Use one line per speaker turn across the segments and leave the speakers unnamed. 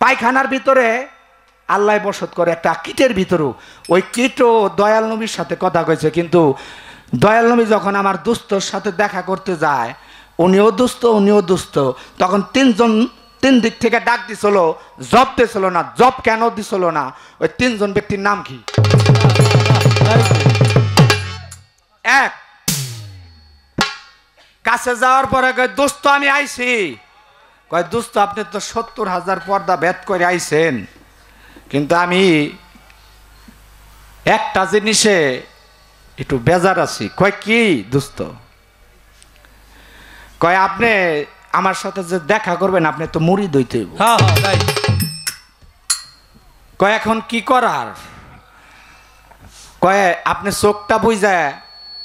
পায়খানার ভিতরে আল্লাহ বসত করে একটা কীটের ভিতরেও, ওই কীটও দয়াল নবীর সাথে কথা কইছে। কিন্তু দয়াল নবী যখন আমার দুস্থর সাথে দেখা করতে যায়, উনিও দুস্থ, তখন তিন দিক থেকে ডাক দিছিল, জব দিছিল না। জব কেন দিছিল না? ওই তিনজন ব্যক্তির নাম কি? এক, কাছে যাওয়ার পরে কয় দোস্ত আমি আইছি। কয় দোস্ত আপনি তো ৭০,০০০ পর্দা ভেদ করে আইছেন, কিন্তু আমি একটা জিনিসে একটু বেজার আছি। কয় কি দোস্ত? কয় আপনি আমার সাথে যে দেখা করবেন, আপনি তো মুরিদ হইতে হইব। কয় এখন কি করার? কয় আপনি চোখটা বুঝা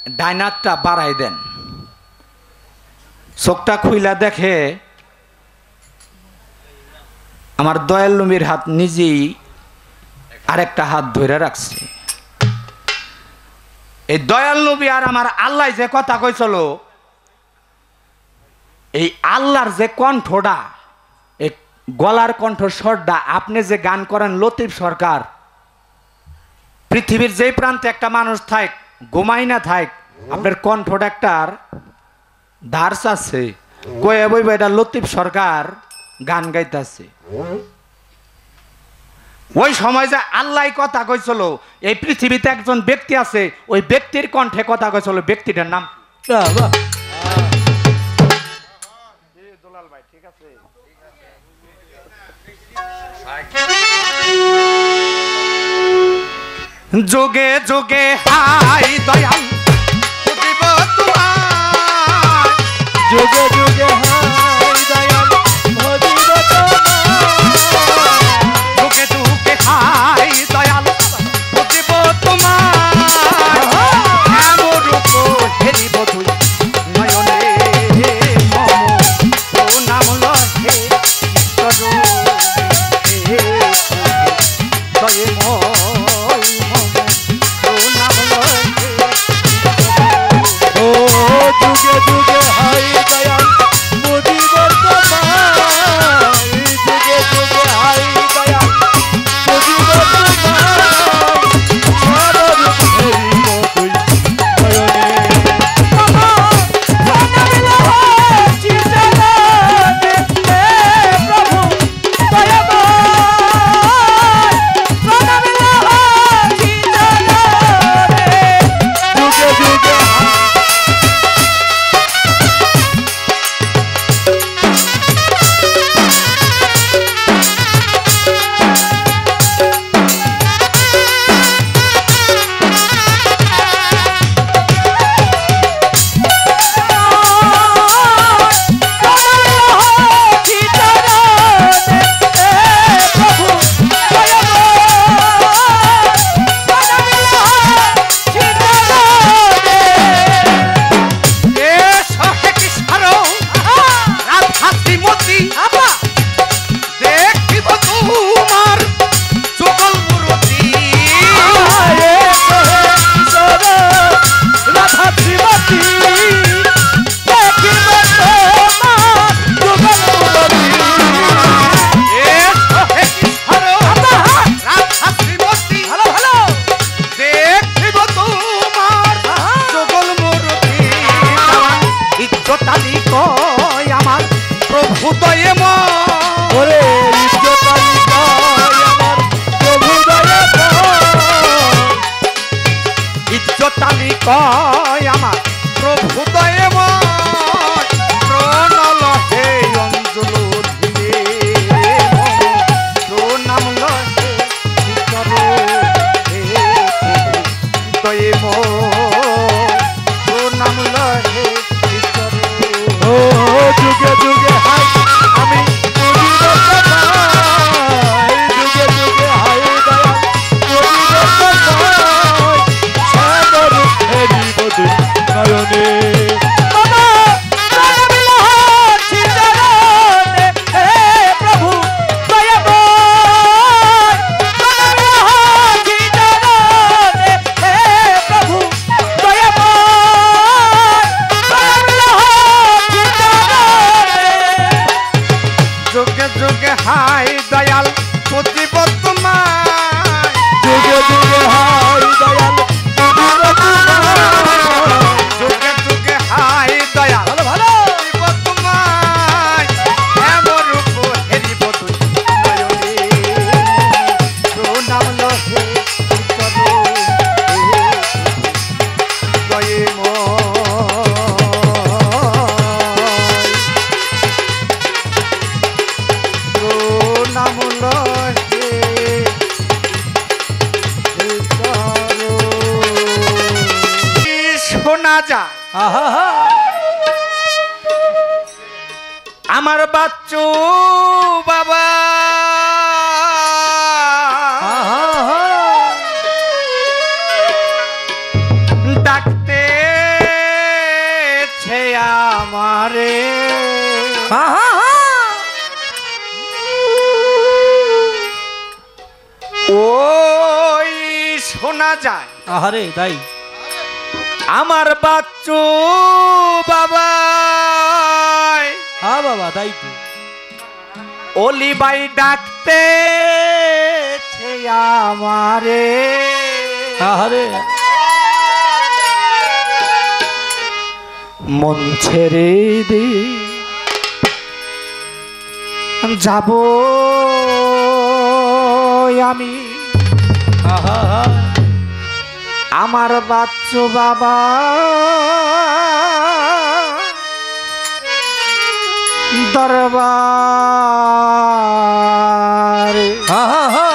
ডাইনারটা বাড়াই দেন। চোখটা খুইলা দেখে আমার দয়াল নবীর হাত নিজেই আরেকটা হাত ধরে রাখছে। এই দয়াল নবী আর আমার আল্লাহ যে কথা কইছিল, এই আল্লাহর যে কণ্ঠটা, এই গলার কণ্ঠস্বরটা, আপনি যে গান করেন লতিফ সরকার, পৃথিবীর যেই প্রান্তে একটা মানুষ থাক, ঘুমাই না থাক, আপনার কণ্ঠটা একটার ধারস আছে। কয়ে বইব এটা লতিফ সরকার গান গাইতেছে। ওই সময় যে আল্লাহ কথা কইছিল, এই পৃথিবীতে একজন ব্যক্তি আছে, ওই ব্যক্তির কণ্ঠে কথা কইছিল, ব্যক্তিটার নাম যোগে যোগে হাই দয়াল যোগে যোগে হাই দয়াল যোগে যোগে হাই দয়াল বুঝিব তোমার এমন রূপ হেরিব তুই নয়নে মম তো নাম লহে দয়ে যুগে যুগে হাই দয়াল বুঝিব তোমার, যুগে যুগে হাই দয়াল বুঝিব তোমার, সররূপ হেরিব তুই নয়নে আমার প্রভু দয়ে প্রণ লহে অঞ্জল দিলে প্রণাম লহে দয়ে প্রণাম লহে ও যুগে যুগে হাই আমি যুগে যুগে হাই দয়াল হাই দয়াল বুঝিব তোমায়
যুগে যুগে হাই দয়াল
যুগে যুগে হাই দয়াল
ভালো ভালো
বুঝিব তোমায় এমন রূপ হেরিব তুই নয়নে প্রণাম লহে করো জয় মো প্রণাম লহে করো শোনা যায়
আহা হা
আমার বাচ্চু বাবা
আহা হা
ডাকতে ছে আমারে
আহা হা
ওই শোনা যায়
আহারে তাই
আমার বাচ্চু বাবা
হ্যাঁ বাবা তাই তো
অলি বাই ডাকতে ছে আমারে
আহারে
মন ছেড়ে দে যাব আমি
আহা হা
আমার বাচ্চু বাবা দরবারে
আহা হা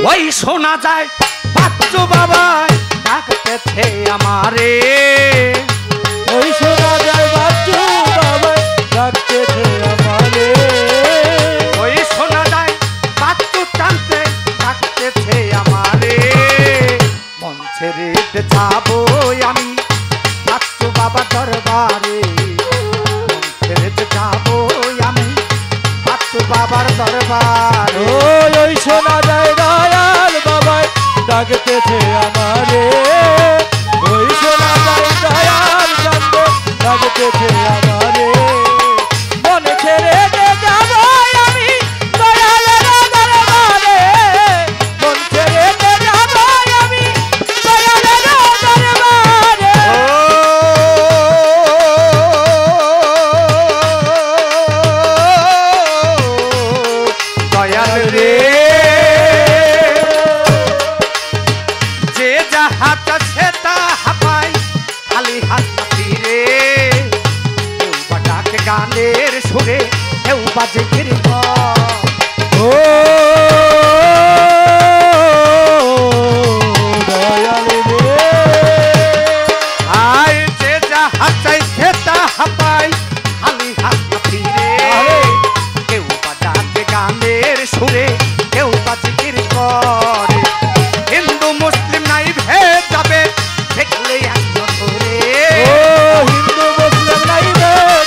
ওই শোনা যায় বাচ্চু বাবা ডাকতেছে আমারে
ওই শোনা যায় বাচ্চু বাবা ডাকতেছে আমারে
ওই শোনা যায় বাচ্চু টানতে ডাকতেছে আমারে মন ছেড়ে যাবো আমি বাচ্চু বাবা দরবারে মন ছেড়ে যাবো আমি বাচ্চু বাবার দরবারে
ওই শোনা যায় দয়াল বাবা ডাকতেছে আমারে ওই শোনা যায় দয়াল চান্দ ডাকতেছে আমারে মনে ছেড়ে দে যাব আমি দয়ালের দরবারে মন ছেড়ে দে যাব আমি দয়ালের দরবারে
দয়াল রে যে যাহা চাচ্ছে তাহা পাই খালি হাত না ফিরে কেউ বা ডাকে গানের সুরে কেউ বাজে কীর্তন
ও দয়াল রে
আয় যে যাহা চাইছে তাহা পাই খালি হাত না ফিরে কেউ বা ডাকে গানের সুরে কেউ বাজে কীর্তন হিন্দু মুসলিম নাই ভেদ যাবে দেখলে এক নজরে
ও হিন্দু মুসলিম নাই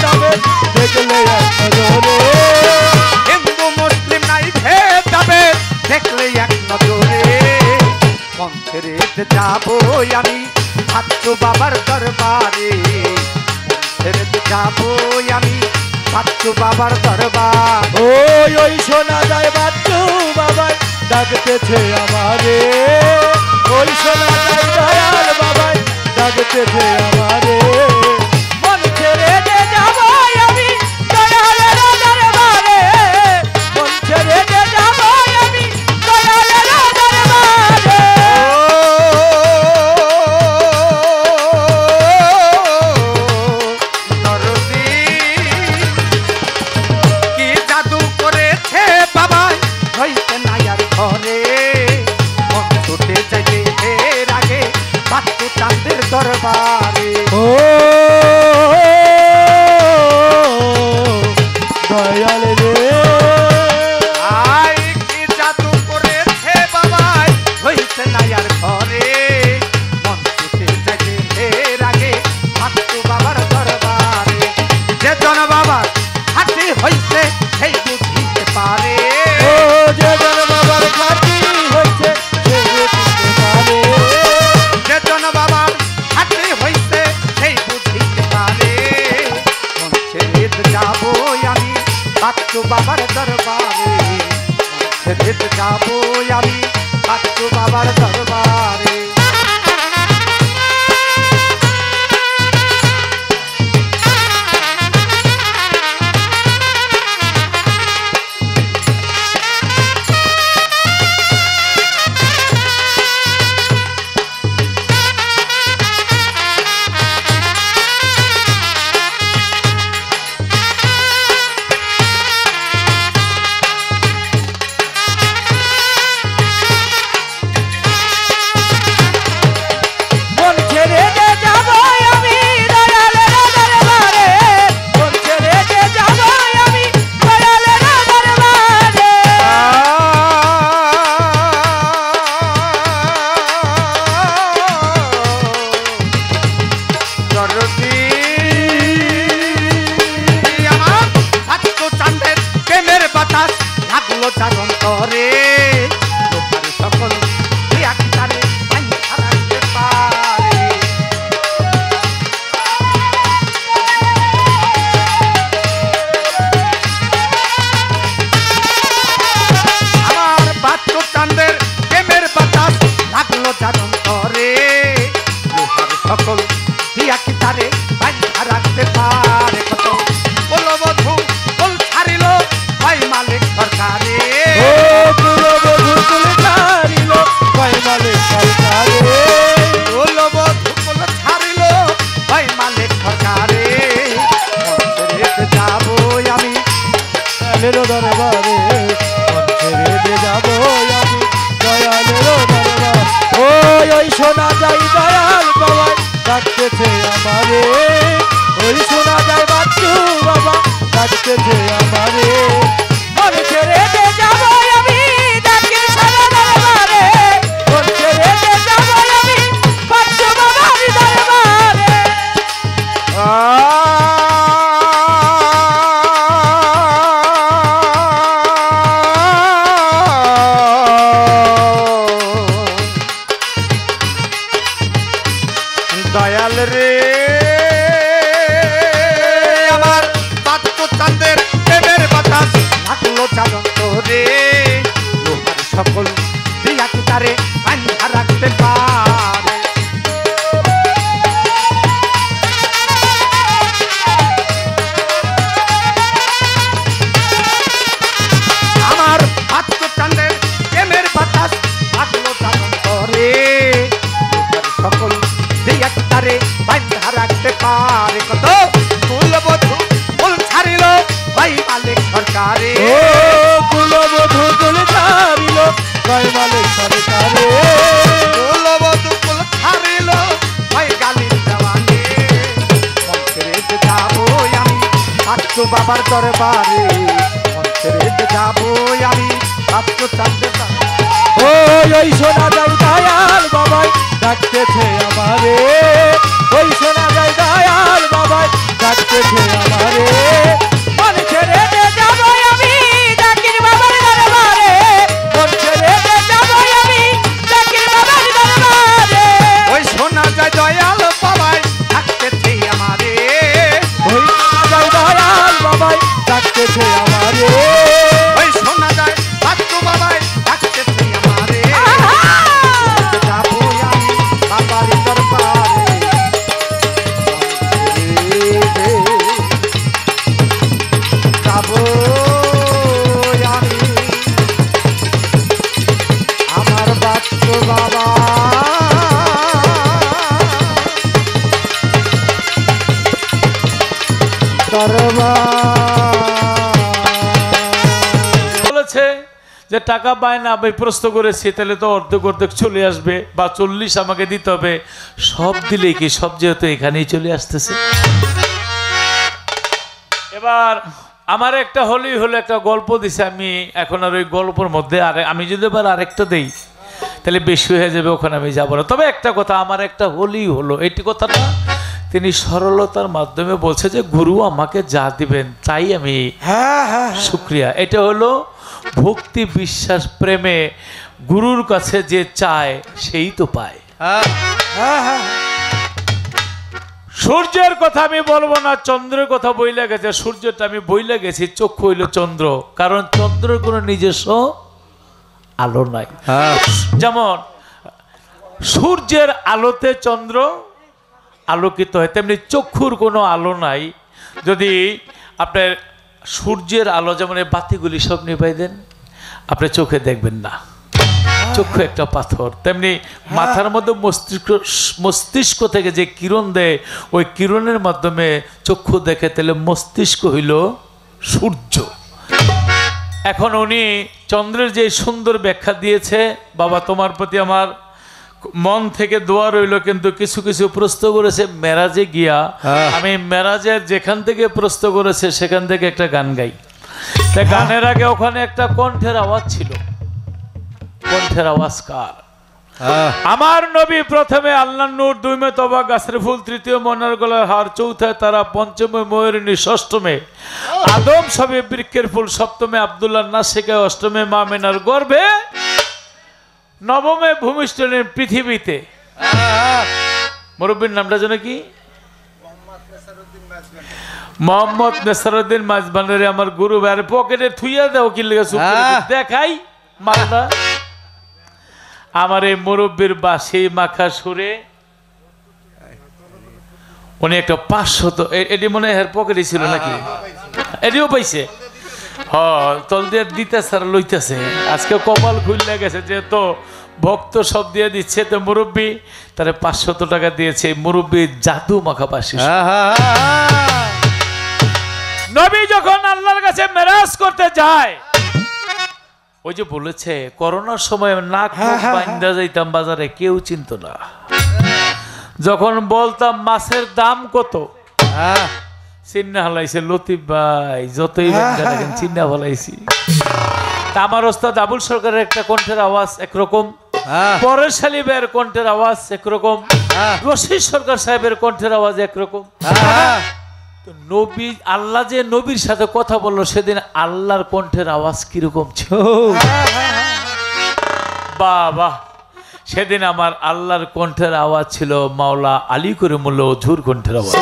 যাবে দেখলে নজরে
হিন্দু মুসলিম নাই ভেদ যাবে দেখলে এক নজরে মন ছেড়ে যাবো আমি বাচ্চু বাবার দরবারে মন ছেড়ে যাবো আমি বাচ্চু বাবার দরবার
ওই শোনা যায় বাচ্চু বাবা ডাকতেছে আমারে ওই শোনা যায় দয়াল বাবা ডাকতেছে আমারে মন ছেড়ে দে যাব আমি দয়ালের দরবারে মন ছেড়ে দে যাব আমি দয়ালের দরবারে
দরদি কি জাদু করেছে বাবা হইতে নাই আর ঘরে মন ছুটে যাইতে এর আগে বাচ্চু চাঁদের দরবারে
ও দয়াল রে
আই কি জাদু করেছে বাবা হইতে নাই আর ঘরে মন ছুটে যাইতে এর আগে বাচ্চু বাবার দরবারে যে জন বাবার হাতি হইছে সেই বুঝিতে পারে
ও যে জন বাবার খাটি হইছে সে বুঝতে পারে
যে জন বাবার হাতি হইছে সেই বুঝিতে বাচ্চু বাবার দরবারে ছেড়ে যাবো আমি বাচ্চু বাবার দরবারে দয়াল রে আমার বাচ্চু চাঁদের প্রেমের বাতাস লাগলো চাদন্ত রে লোহার সকল দিয়া কি তারে বান্ধা রাখতে পারে আমার বাচ্চু চাঁদের প্রেমের বাতাস লাগলো চাদন্ত রে লোহার সকল তারে বান্ধা রাখতে পারে কত কুলবধূ কুল ছাড়িল ভাই মালিক সরকারে
কুলবধূ কুল ছাড়িল ভাই মালিক সরকারে
কুলবধূ কুল ছাড়িল ভাই গালির দেওয়ানে মন্ত্রে যাবো আমি বাচ্চু বাবার দরবারে মন্ত্রে যাবো আমি বাচ্চু চাঁদের
ওই শোনা যায় দয়াল বাবাই ডাকতেছে আমারে ওই শোনা যায় দয়াল বাবাই ডাকতেছে আমারে মন ছেড়ে দে যাবো আমি ডাকির বাবার দরবারে মন ছেড়ে দে যাবো আমি ডাকির বাবার দরবারে
ওই শোনা যায় দয়াল বাবাই ডাকতেছে আমারে
ওই শোনা যায় দয়াল বাবাই ডাকতেছে আমারে
ওই শোনা যায় বাচ্চু বাবাই ডাকতেছে আমারে যাবো আমি বাবার দরবারে যাবো আমি আমার বাচ্চু বাবা
বলেছে যে টাকা বায়না আমি প্রশ্ন করেছি তাহলে তো অর্ধেক অর্ধেক চলে আসবে বা 40 আমাকে দিতে হবে সব দিলেই কি সব যেহেতু এখানেই চলে আসতেছে এবার আমার একটা হলেই হলো একটা গল্প দিছে আমি এখন আর ওই গল্পের মধ্যে আর আমি যদি এবার আরেকটা দেই তাহলে বেশি হয়ে যাবে ওখানে আমি যাবো না তবে একটা কথা আমার একটা হলেই হলো এইটি কথা না তিনি সরলতার মাধ্যমে বলছে যে গুরু আমাকে যা দিবেন তাই আমি শুকরিয়া এটা হলো ভক্তি বিশ্বাস প্রেমে গুরুর কাছে যে চায় সেই তো পায় সূর্যের কথা আমি বলবো না, চন্দ্রের কথা বইলে গেছে, সূর্যটা আমি বইলে গেছি, চক্ষু হইল চন্দ্র, কারণ চন্দ্রের কোনো নিজস্ব আলো নাই। যেমন সূর্যের আলোতে চন্দ্র আলোকিত হয়, তেমনি চক্ষুর কোনো আলো নাই। যদি আপনার সূর্যের আলো যেমন এই বাতিগুলি সব নিভাই দেন, আপনি চোখে দেখবেন না, চক্ষু একটা পাথর। তেমনি মাথার মধ্যে মস্তিষ্ক থেকে যে কিরণ দেয়, ওই কিরণের মাধ্যমে চক্ষু দেখে, তাহলে মস্তিষ্ক হইল সূর্য। এখন উনি চন্দ্রের যে সুন্দর ব্যাখ্যা দিয়েছে, বাবা তোমার প্রতি আমার মন থেকে দোয়া রইল, কিন্তু কিছু কিছু প্রশ্ন করেছে মেরাজে গিয়া, আমি মেরাজের যেখান থেকে প্রশ্ন করেছে সেখান থেকে একটা গান গাই। তা গানের আগে ওখানে একটা কণ্ঠের আওয়াজ ছিল, কণ্ঠের আওয়াজ কার? আমার নবী প্রথমে আল্লাহ নূর, দুইমে তবা গাছের ফুল, তৃতীয় মনের গলার হার, চৌথায় তারা, পঞ্চমে ময়ূরিণী, ষষ্ঠমে আদম সবে বৃক্ষের ফুল, সপ্তমে আব্দুল্লাহ নাসিকায়, অষ্টমে মা মেনার গর্ভে, নবমে ভূমিষ্ঠনের পৃথিবীতে। মুরব্বীর নামটা যেন কি? মোহাম্মদ নেসারউদ্দিন মাঝবানের আমার গুরু ভাইয়ের পকেটে থুইয়া দাও কি লেগে দেখাই মালটা। আমার এই মুরব্বীর বাসি মাখা সুরে উনি একটা 500, এটি মনে হয় এর পকেটে ছিল নাকি, এটিও পাইছে। তল দিয়ে দিতেছে আর লইতেছে, আজকে কপাল খুললে গেছে, যেহেতু ভক্ত সব দিয়ে দিচ্ছে, তো মুরব্বী তারে 500 টাকা দিয়েছে। মুরব্বী জাদু মাখা বাসি। নবী যখন আল্লাহর কাছে মেরাজ করতে যায়, ওই যে বলেছে করোনার সময় নাক বান্ধা যাইতাম বাজারে, কেউ চিনত না। যখন বলতাম মাছের দাম কত, চিন্না হালাইছে লতিফ ভাই, যতই দেখেন চিন্না হালাইছি। আমার ওস্তাদ আবুল সরকারের একটা কণ্ঠের আওয়াজ একরকম, পরেশ আলী ভাইয়ের কণ্ঠের আওয়াজ একরকম, রশিদ সরকার সাহেবের কণ্ঠের আওয়াজ একরকম। নবী, আল্লাহ যে নবীর সাথে কথা বললো সেদিন আল্লাহর কণ্ঠের আওয়াজ কিরকম ছিল বাবা! সেদিন আমার আল্লাহর কণ্ঠের আওয়াজ ছিল মাওলা আলী করিমুল্লাহ ওঝুর কণ্ঠের আওয়াজ।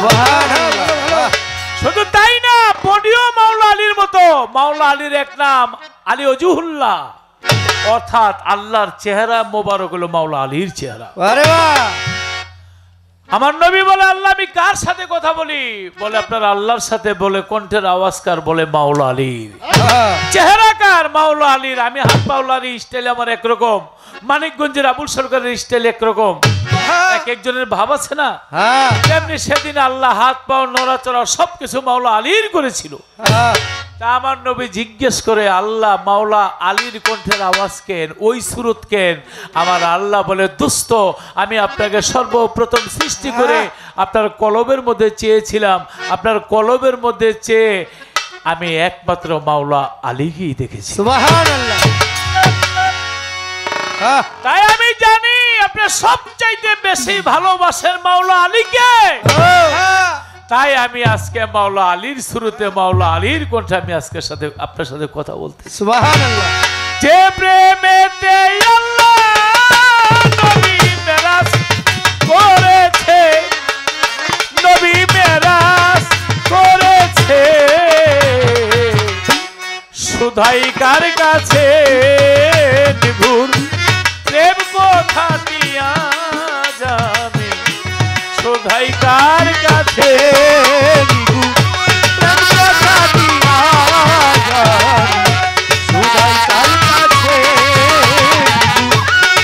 শুধু তাই না, বডিও মাওলা আলীর মতো। মাওলা আলীর এক নাম আলী ওজুহুল্লাহ, অর্থাৎ আল্লাহর চেহারা মোবারক হলো মাওলা আলীর চেহারা। আমার নবী বলে আল্লাহ আমি কার সাথে কথা বলি? বলে আপনার আল্লাহর সাথে। বলে কণ্ঠের আওয়াজ কার? বলে মাওলা আলীর। চেহারা কার? মাওলা আলীর। আমি হাত পাওলার স্টাইল আমার একরকম, মানিকগঞ্জের আবুল সরকারের স্টাইল একরকম, এক একজনের ভাব আছে না, তেমনি সেদিন আল্লাহ হাত পাও নড়াচড়া সবকিছু মাওলা আলীর করেছিল। তা আমার নবী জিজ্ঞেস করে আল্লাহ মাওলা আলীর কণ্ঠের আওয়াজ কেন, ওই সুরত কেন? আমার আল্লাহ বলে দোস্ত, আমি আপনাকে সর্বপ্রথম সৃষ্টি করে আপনার কলবের মধ্যে চেয়েছিলাম, আপনার কলবের মধ্যে চেয়ে আমি একমাত্র মাওলা আলীকেই দেখেছি। সুবহানাল্লাহ। তাই আমি জানি আপনি সবচাইতে বেশি ভালোবাসেন মাওলা আলীকে। তাই আমি আজকে মাওলা আলীর শুরুতে মাওলা আলীর কণ্ঠে আমি আজকে সাথে আপনার সাথে কথা বলতে। সুবহানাল্লাহ। যে প্রেমেতে আল্লাহ নবী মেরাজ করেছে, নবী মেরাজ করেছে, সুধাই কার কাছে নিভুর প্রেম কথা দিয়া যাবে, সুধাই কার কাছে নিভুর প্রেম কথা দিয়া যাবে, সুধাই কার কাছে নিভুর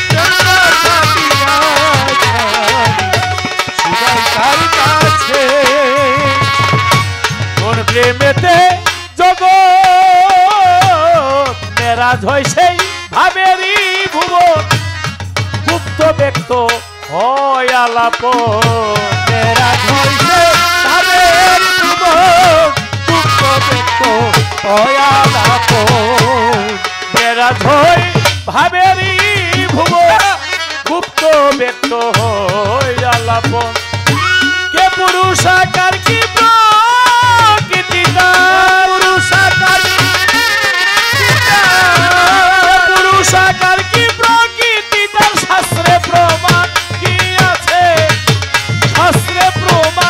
প্রেম কথা দিয়া যাবে, সুধাই কার কাছে। কোন প্রেমেতে জগৎ মেরাজ হয় সেই ভাবেরই ভুবন, গুপ্ত ব্যক্ত হয় আলাপন, মেরাজ হয় সেই ভাবের ভুবন, গুপ্ত ব্যক্ত হয় আলাপন, মেরাজ হয় ভাবেরই ভুবন, গুপ্ত ব্যক্ত হয় আলাপন। কে পুরুষ আকার কি প্রকৃতি তার, পুরুষ আকার পুরুষ আকার কি প্রকৃতি তার, শাস্ত্রে প্রমাণ কি আছে, শাস্ত্রে প্রমাণ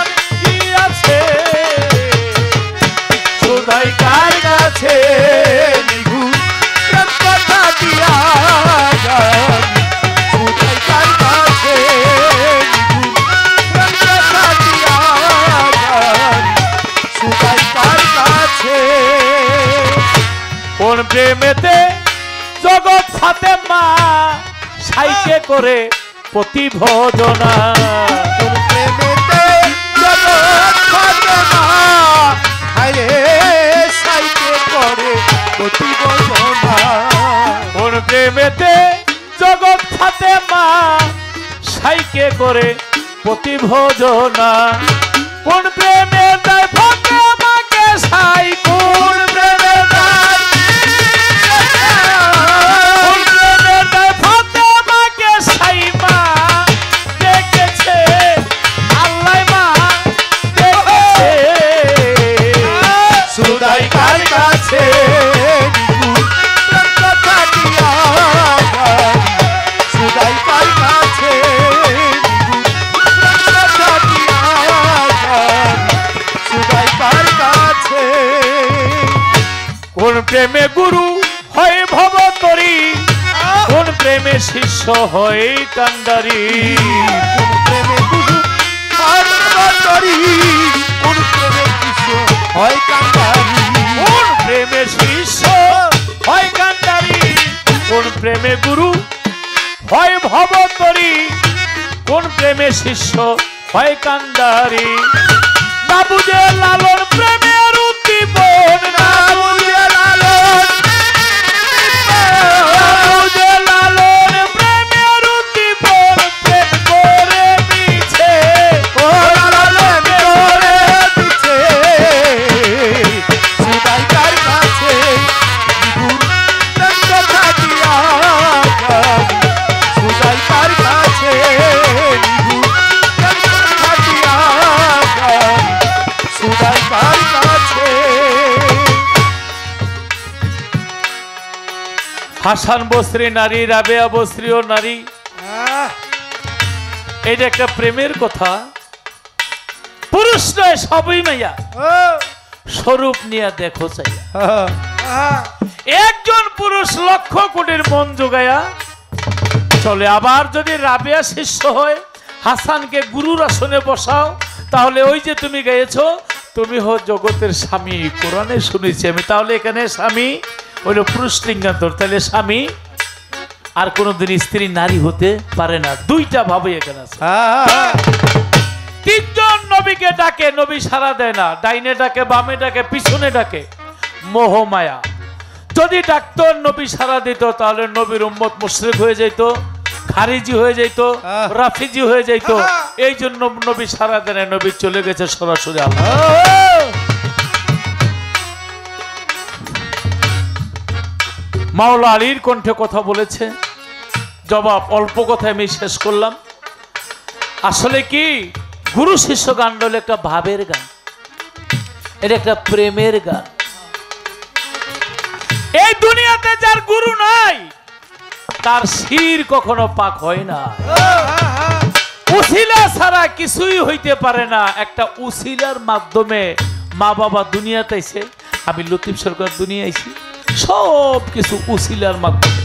প্রেমেতে জগৎ ফাতে মা সাইকে করে প্রতি ভোজনা
কোন প্রেমেতে জগৎ ফাতে মা হায়রে সাইকে করে প্রতি বচনা
কোন প্রেমেতে জগৎ ফাতে মা সাইকে করে প্রতি ভোজনা কোন প্রেমে দেয় ফাতে মাকে সাই কোন প্রেমে দেয় ফাতে মাকে সাই মা দেখেছে আল্লাহ মা দেখেছে
সুদাই কার কাছে সুদাই কার কাছে সুদাই কার কাছে
কোন প্রেমে গুরু হয় ভবতরী কোন প্রেমে শিষ্য হয় কান্ডারি
কোন প্রেমে গুরু আর বাতরি কোন প্রেমে কৃষ্ণ হয় কান্দারি
কোন প্রেমে শিষ্য হয় কান্ডারি কোন প্রেমে গুরু হয় ভবতরী কোন প্রেমে শিষ্য হয় কান্ডারি না বুঝে লালন প্রেমের উদ্দীপন না বুঝে লালন প্রেমের উদ্দীপন প্রেম করে মিছে
ও লালন করে দিছে সুদাই কার কাছে গুরু কথা দিয়া সুদাই কার কাছে গুরু কথা দিয়া সুদাই কার কাছে
হাসান বস্রী নারী রাবেয়া বস্রীও নারী এটা একটা প্রেমের কথা পুরুষ নয় সবই মাইয়া স্বরূপ নিয়ে দেখো চাইয়া একজন পুরুষ লক্ষ কোটির মন জোগায়া চলে আবার যদি রাবেয়া শিষ্য হয় হাসানকে গুরুর আসনে বসাও তাহলে ওই যে তুমি গেয়েছো তুমি হো জগতের স্বামী কোরআনে শুনেছি আমি তাহলে এখানে স্বামী ওই পুরুষ লিঙ্গান্তর তাহলে স্বামী আর কোনোদিন স্ত্রী নারী হতে পারে না দুইটা ভাবে এখানে আছে তিনজন নবীকে ডাকে নবী সাড়া দেয় না ডাইনে ডাকে বামে ডাকে পিছনে ডাকে মোহ মায়া যদি ডাকতো নবী সাড়া দিত তাহলে নবীর উম্মত মুশরিক হয়ে যেত খারিজি হয়ে যেত রাফিজি হয়ে যেত এই জন্য নবী সাড়া দেয় না নবী চলে গেছে সরাসরি আল্লাহ মাওলা আলীর কণ্ঠে কথা বলেছে জবাব অল্প কথায় আমি শেষ করলাম আসলে কি গুরু শিষ্য গান হলো একটা ভাবের গান এটা একটা প্রেমের গান এই দুনিয়াতে যার গুরু নাই তার শির কখনো পাক হয় না উসিলা ছাড়া কিছুই হইতে পারে না একটা উসিলার মাধ্যমে মা বাবা দুনিয়াতে আইছে আমি লতিফ সরকার দুনিয়া আইছি সব কিছু উসিলার মাধ্যমে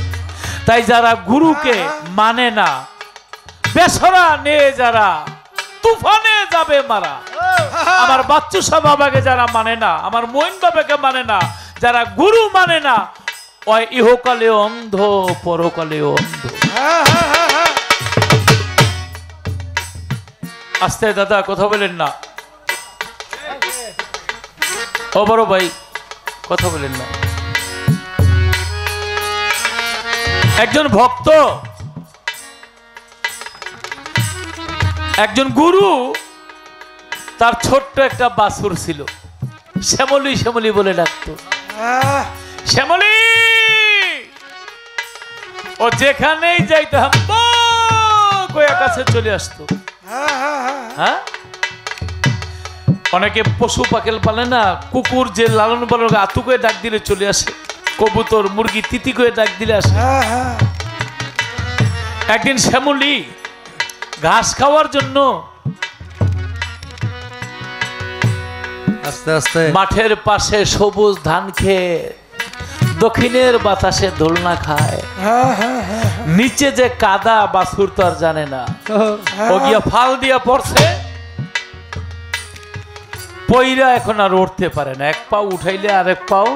তাই যারা গুরুকে মানে না বেসরা নিয়ে যারা তুফানে যাবে মারা আমার বাচ্চু সাহ বাবাকে যারা মানে না আমার মইন বাবাকে মানে না যারা গুরু মানে না ওই ইহকালে অন্ধ পরকালে অন্ধ আস্তে দাদা কথা বলেন না ও বড় ভাই কথা বলেন না একজন ভক্ত একজন গুরু তার ছোট্ট একটা বাছুর ছিল শ্যামলী শ্যামলী বলে ডাকতো শ্যামলী ও যেখানেই যাইতাম কয়া কাছে চলে আসতো হ্যাঁ অনেকে পশু পাখি পালে না কুকুর যে লালন পালন আতু করে ডাক দিলে চলে আসে কবুতর মুরগি তিতি করে ডাক দিলে আসে একদিন শ্যামলী ঘাস খাওয়ার জন্য
আস্তে আস্তে
মাঠের পাশে সবুজ ধান খেয়ে দক্ষিণের বাতাসে দোলনা খায় নিচে যে কাদা বাছুর তো আর জানে না ও গিয়া ফাল দিয়া পড়ছে পইরা এখন আর উঠতে পারে না এক পাও উঠাইলে আরেক পাও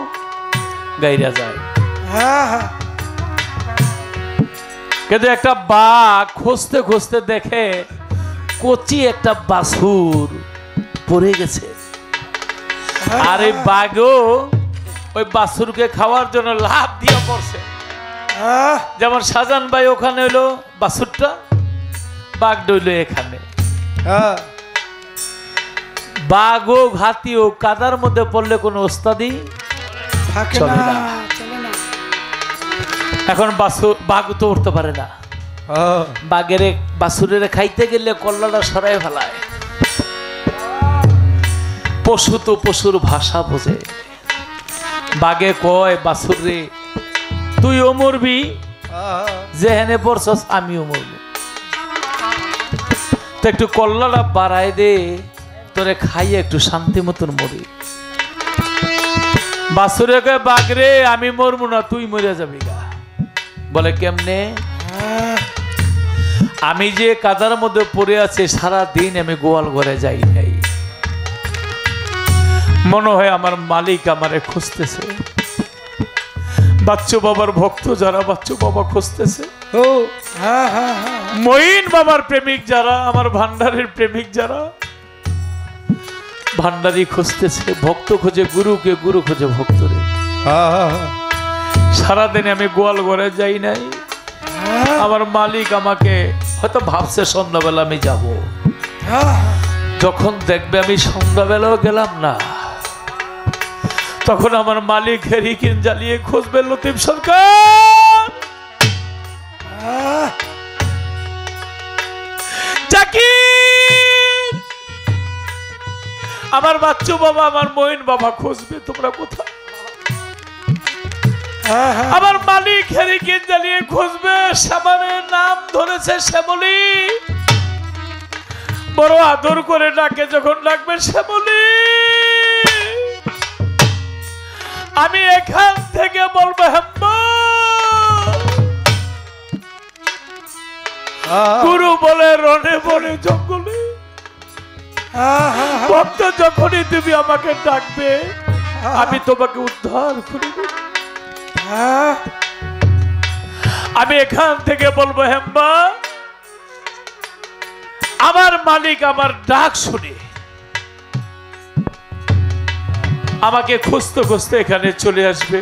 গাইরা যায়
হ্যাঁ হ্যাঁ
কিন্তু একটা বাঘ খুঁজতে খুঁজতে দেখে কচি একটা বাছুর পড়ে গেছে, আর এই বাঘও ওই বাছুরকে খাওয়ার জন্য লাফ দিয়ে পড়ছে। যেমন শাহজাহান ভাই ওখানে হইলো বাছুরটা, বাঘ ডইল এখানে। বাঘ ও হাতি ও কাদার মধ্যে পড়লে কোনো ওস্তাদি চলে না। এখন বাঘ তো উঠতে পারে না, বাঘের বাছুরের খাইতে গেলে কল্লাটা সরাই ফেলায়। পশু তো পশুর ভাষা বোঝে। বাঘে কয় বাছুর রে তুইও মরবি, যেখানে পড়ছস আমিও মরবি, তো একটু কল্লাটা বাড়াই দে, তোরে খাইয়ে একটু শান্তি মতন মরি। বাছুরে কয় বাঘ রে আমি মরবো না, তুই মরে যাবি গা। বলে কেমনে? আমি যে কাদার মধ্যে পড়ে আছে সারা দিন আমি গোয়াল ঘরে যাই নাই, মনে হয় আমার মালিক আমারে খুঁজতেছে। বাচ্চু বাবার ভক্ত যারা বাচ্চু বাবা খুঁজতেছে, মঈন বাবার প্রেমিক যারা, আমার ভান্ডারের প্রেমিক যারা, ভান্ডারি খুঁজতেছে। ভক্ত খোঁজে গুরুকে, গুরু খোঁজে ভক্তরে। সারাদিন আমি গোয়াল ঘরে যাই নাই, আমার মালিক আমাকে হয়তো ভাবছে সন্ধ্যাবেলা আমি যাব। যখন দেখবে আমি সন্ধ্যাবেলাও গেলাম না, তখন আমার মালিক হেরিকেন জ্বালিয়ে খুঁজবে লতিফ সরকার, জাকির, আমার বাচ্চু বাবা, আমার মঈন বাবা খুঁজবে তোমরা কোথায়। আমার মালিক হেরিকেন জ্বালিয়ে খুঁজবে। শ্যামলের নাম ধরেছে শ্যামলী, বড় আদর করে ডাকে, যখন ডাকবে শ্যামলী, আমি এখান থেকে বলবো হেম্বা। গুরু বলে রনে বনে জঙ্গলে, ভক্ত যখনই তুমি আমাকে ডাকবে আমি তোমাকে উদ্ধার করে দেব। আমি এখান থেকে বলবো হেম্বা, আমার মালিক আমার ডাক শুনে আমাকে খুঁজতে খুঁজতে এখানে চলে আসবে।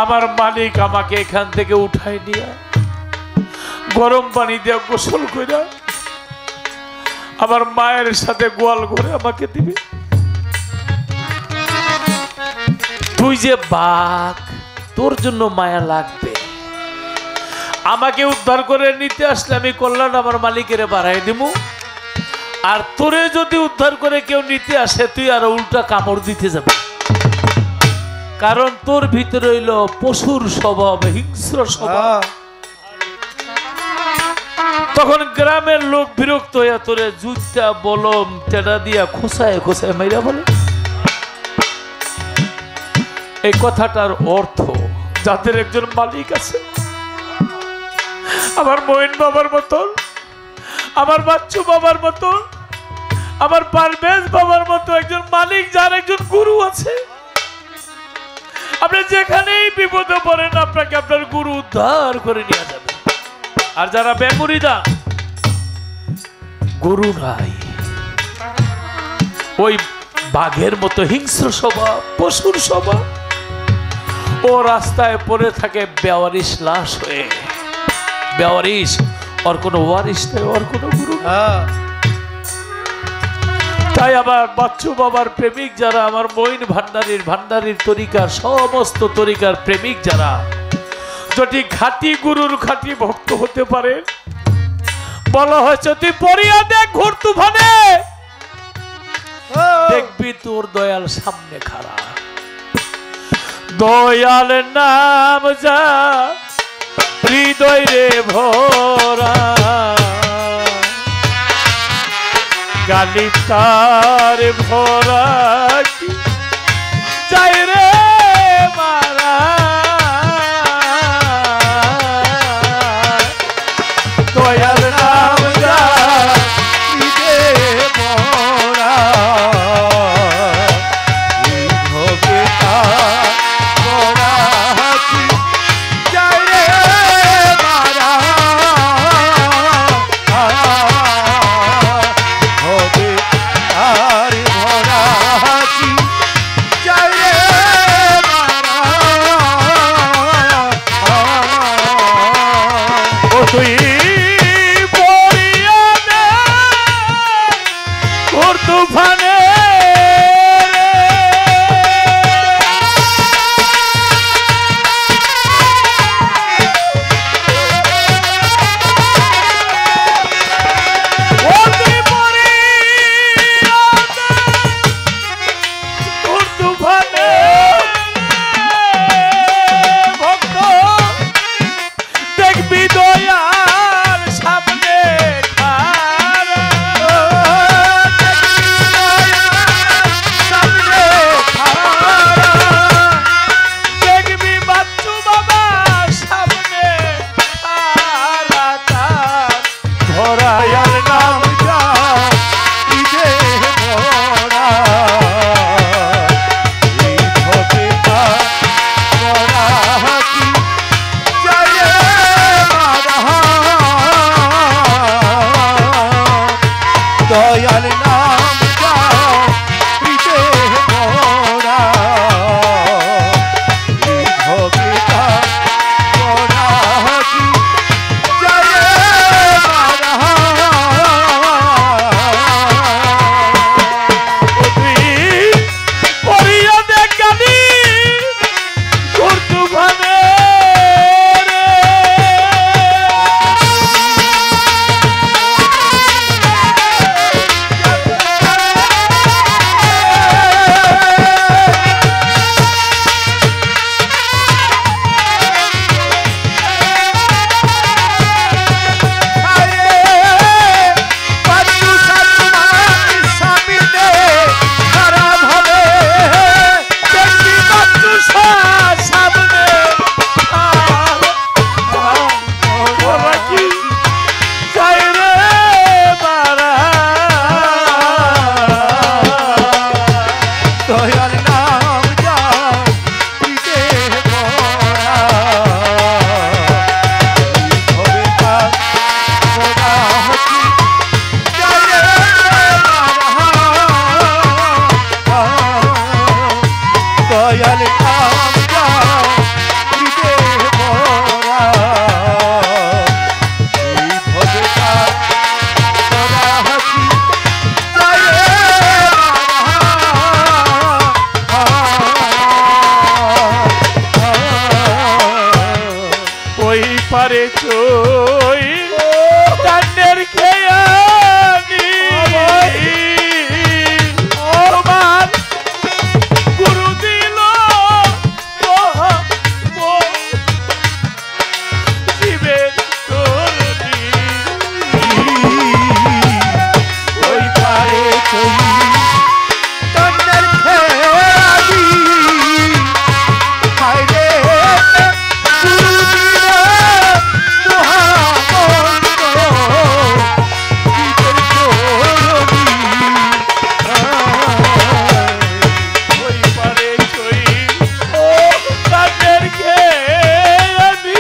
আমার মালিক আমাকে এখান থেকে উঠাই নিয়ে গরম পানি দিয়ে গোসল করে আমার মায়ের সাথে গোয়াল ঘরে আমাকে দিবে। তুই যে বাঘ, তোর জন্য মায়া লাগবে। আমাকে উদ্ধার করে নিতে আসলে আমি কল্যাণ আমার মালিকের বাড়াই দিব, আর তোরে যদি উদ্ধার করে কেউ নিতে আসে তুই আর উল্টা কামড় দিতে যাবে, কারণ তোর ভিতরে হইল পশুর স্বভাব, হিংস্র স্বভাব। তখন গ্রামের লোক বিরক্ত হইয়া তোরে জুতা বলম টেডা দিয়া খোসায় খোসায় মাইরা বলে। এই কথাটার অর্থ, যাদের একজন মালিক আছে, আমার মঈন বাবার মতন, আমার বাচ্চু বাবার মতন, আমার পারভেজ বাবার মতো একজন মালিক, যার একজন গুরু আছে, আপনি যেখানেই বিপদে পড়েন আপনাকে আপনার গুরু উদ্ধার করে নিয়ে যাবে। আর যারা বেমুরিদা, গুরু নাই, ওই বাঘের মতো হিংস্র স্বভাব, পশুর স্বভাব, ও রাস্তায় পড়ে থাকে বেওয়ারিশ লাশ হয়ে। বেওয়ারিশ, ওর কোনো ওয়ারিশ নেই, ওর কোনো গুরু। তাই আমার বাচ্চু বাবার প্রেমিক যারা, আমার মঈন ভান্ডারির তরিকার সমস্ত তরিকার প্রেমিক যারা, যদি খাঁটি গুরুর খাঁটি ভক্ত হতে পারে, বলা হয়েছে তুই পড়িয়া দেখ ঘোর তুফানে, দেখবি তোর দয়াল সামনে খাড়া। দয়াল নাম যা হৃদয় রে ভরা, গালি তার ভরা যাই রে মারা। দয়াল নাম যা হৃদয় ভরা, ভোগে তার ভরা ভানে
দয়াল নাম যাও পিতে মোরা ভোগিতা মোরা কি জয় মারা
পরিয়া দেখানি উর্দু ভানে
দয়াল নাম যাও পিতে মোরা ভোগিতা মোরা কি জয় মারা দয়াল নাম যাও পিতে মোরা ভোগিতা মোরা কি
ওই পারে চই কান্নের খেয়ানি তোমার গুরু দিল জীবের তরুণী
ওই পারে চই তন্নের খেয়ালি হায়রে গুরুদিনা মহামন্ত্র জীবের তরুণী
ওই পারে চই ও কান্নের খেয়ানি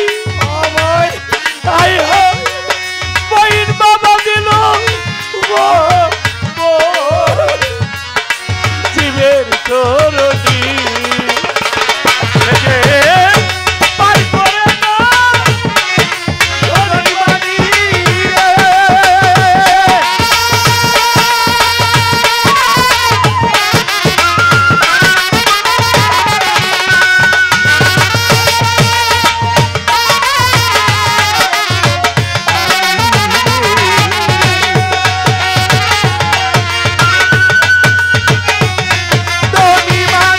আমায় আই হয় বইন বাবা দিল জীবের তরুণী পাই করে না তরুণী বাণী
দনিমা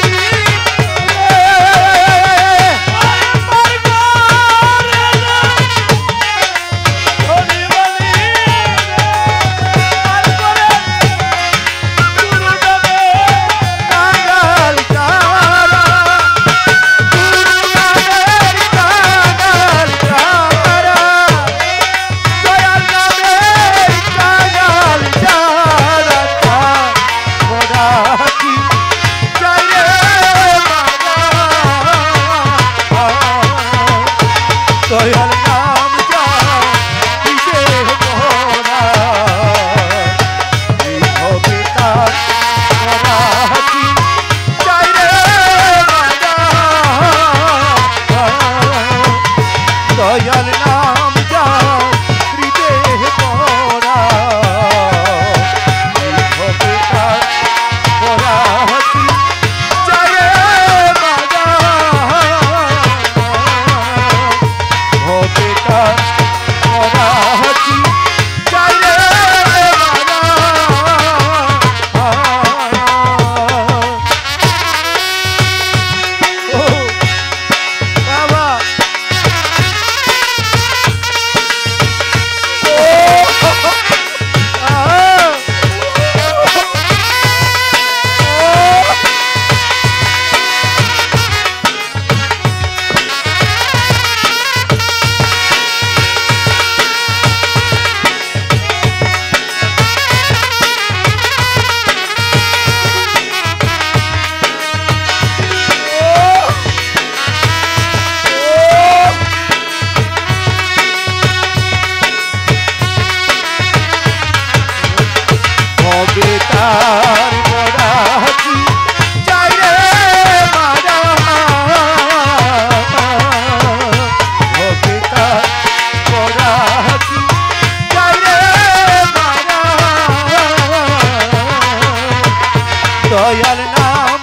দয়াল নাম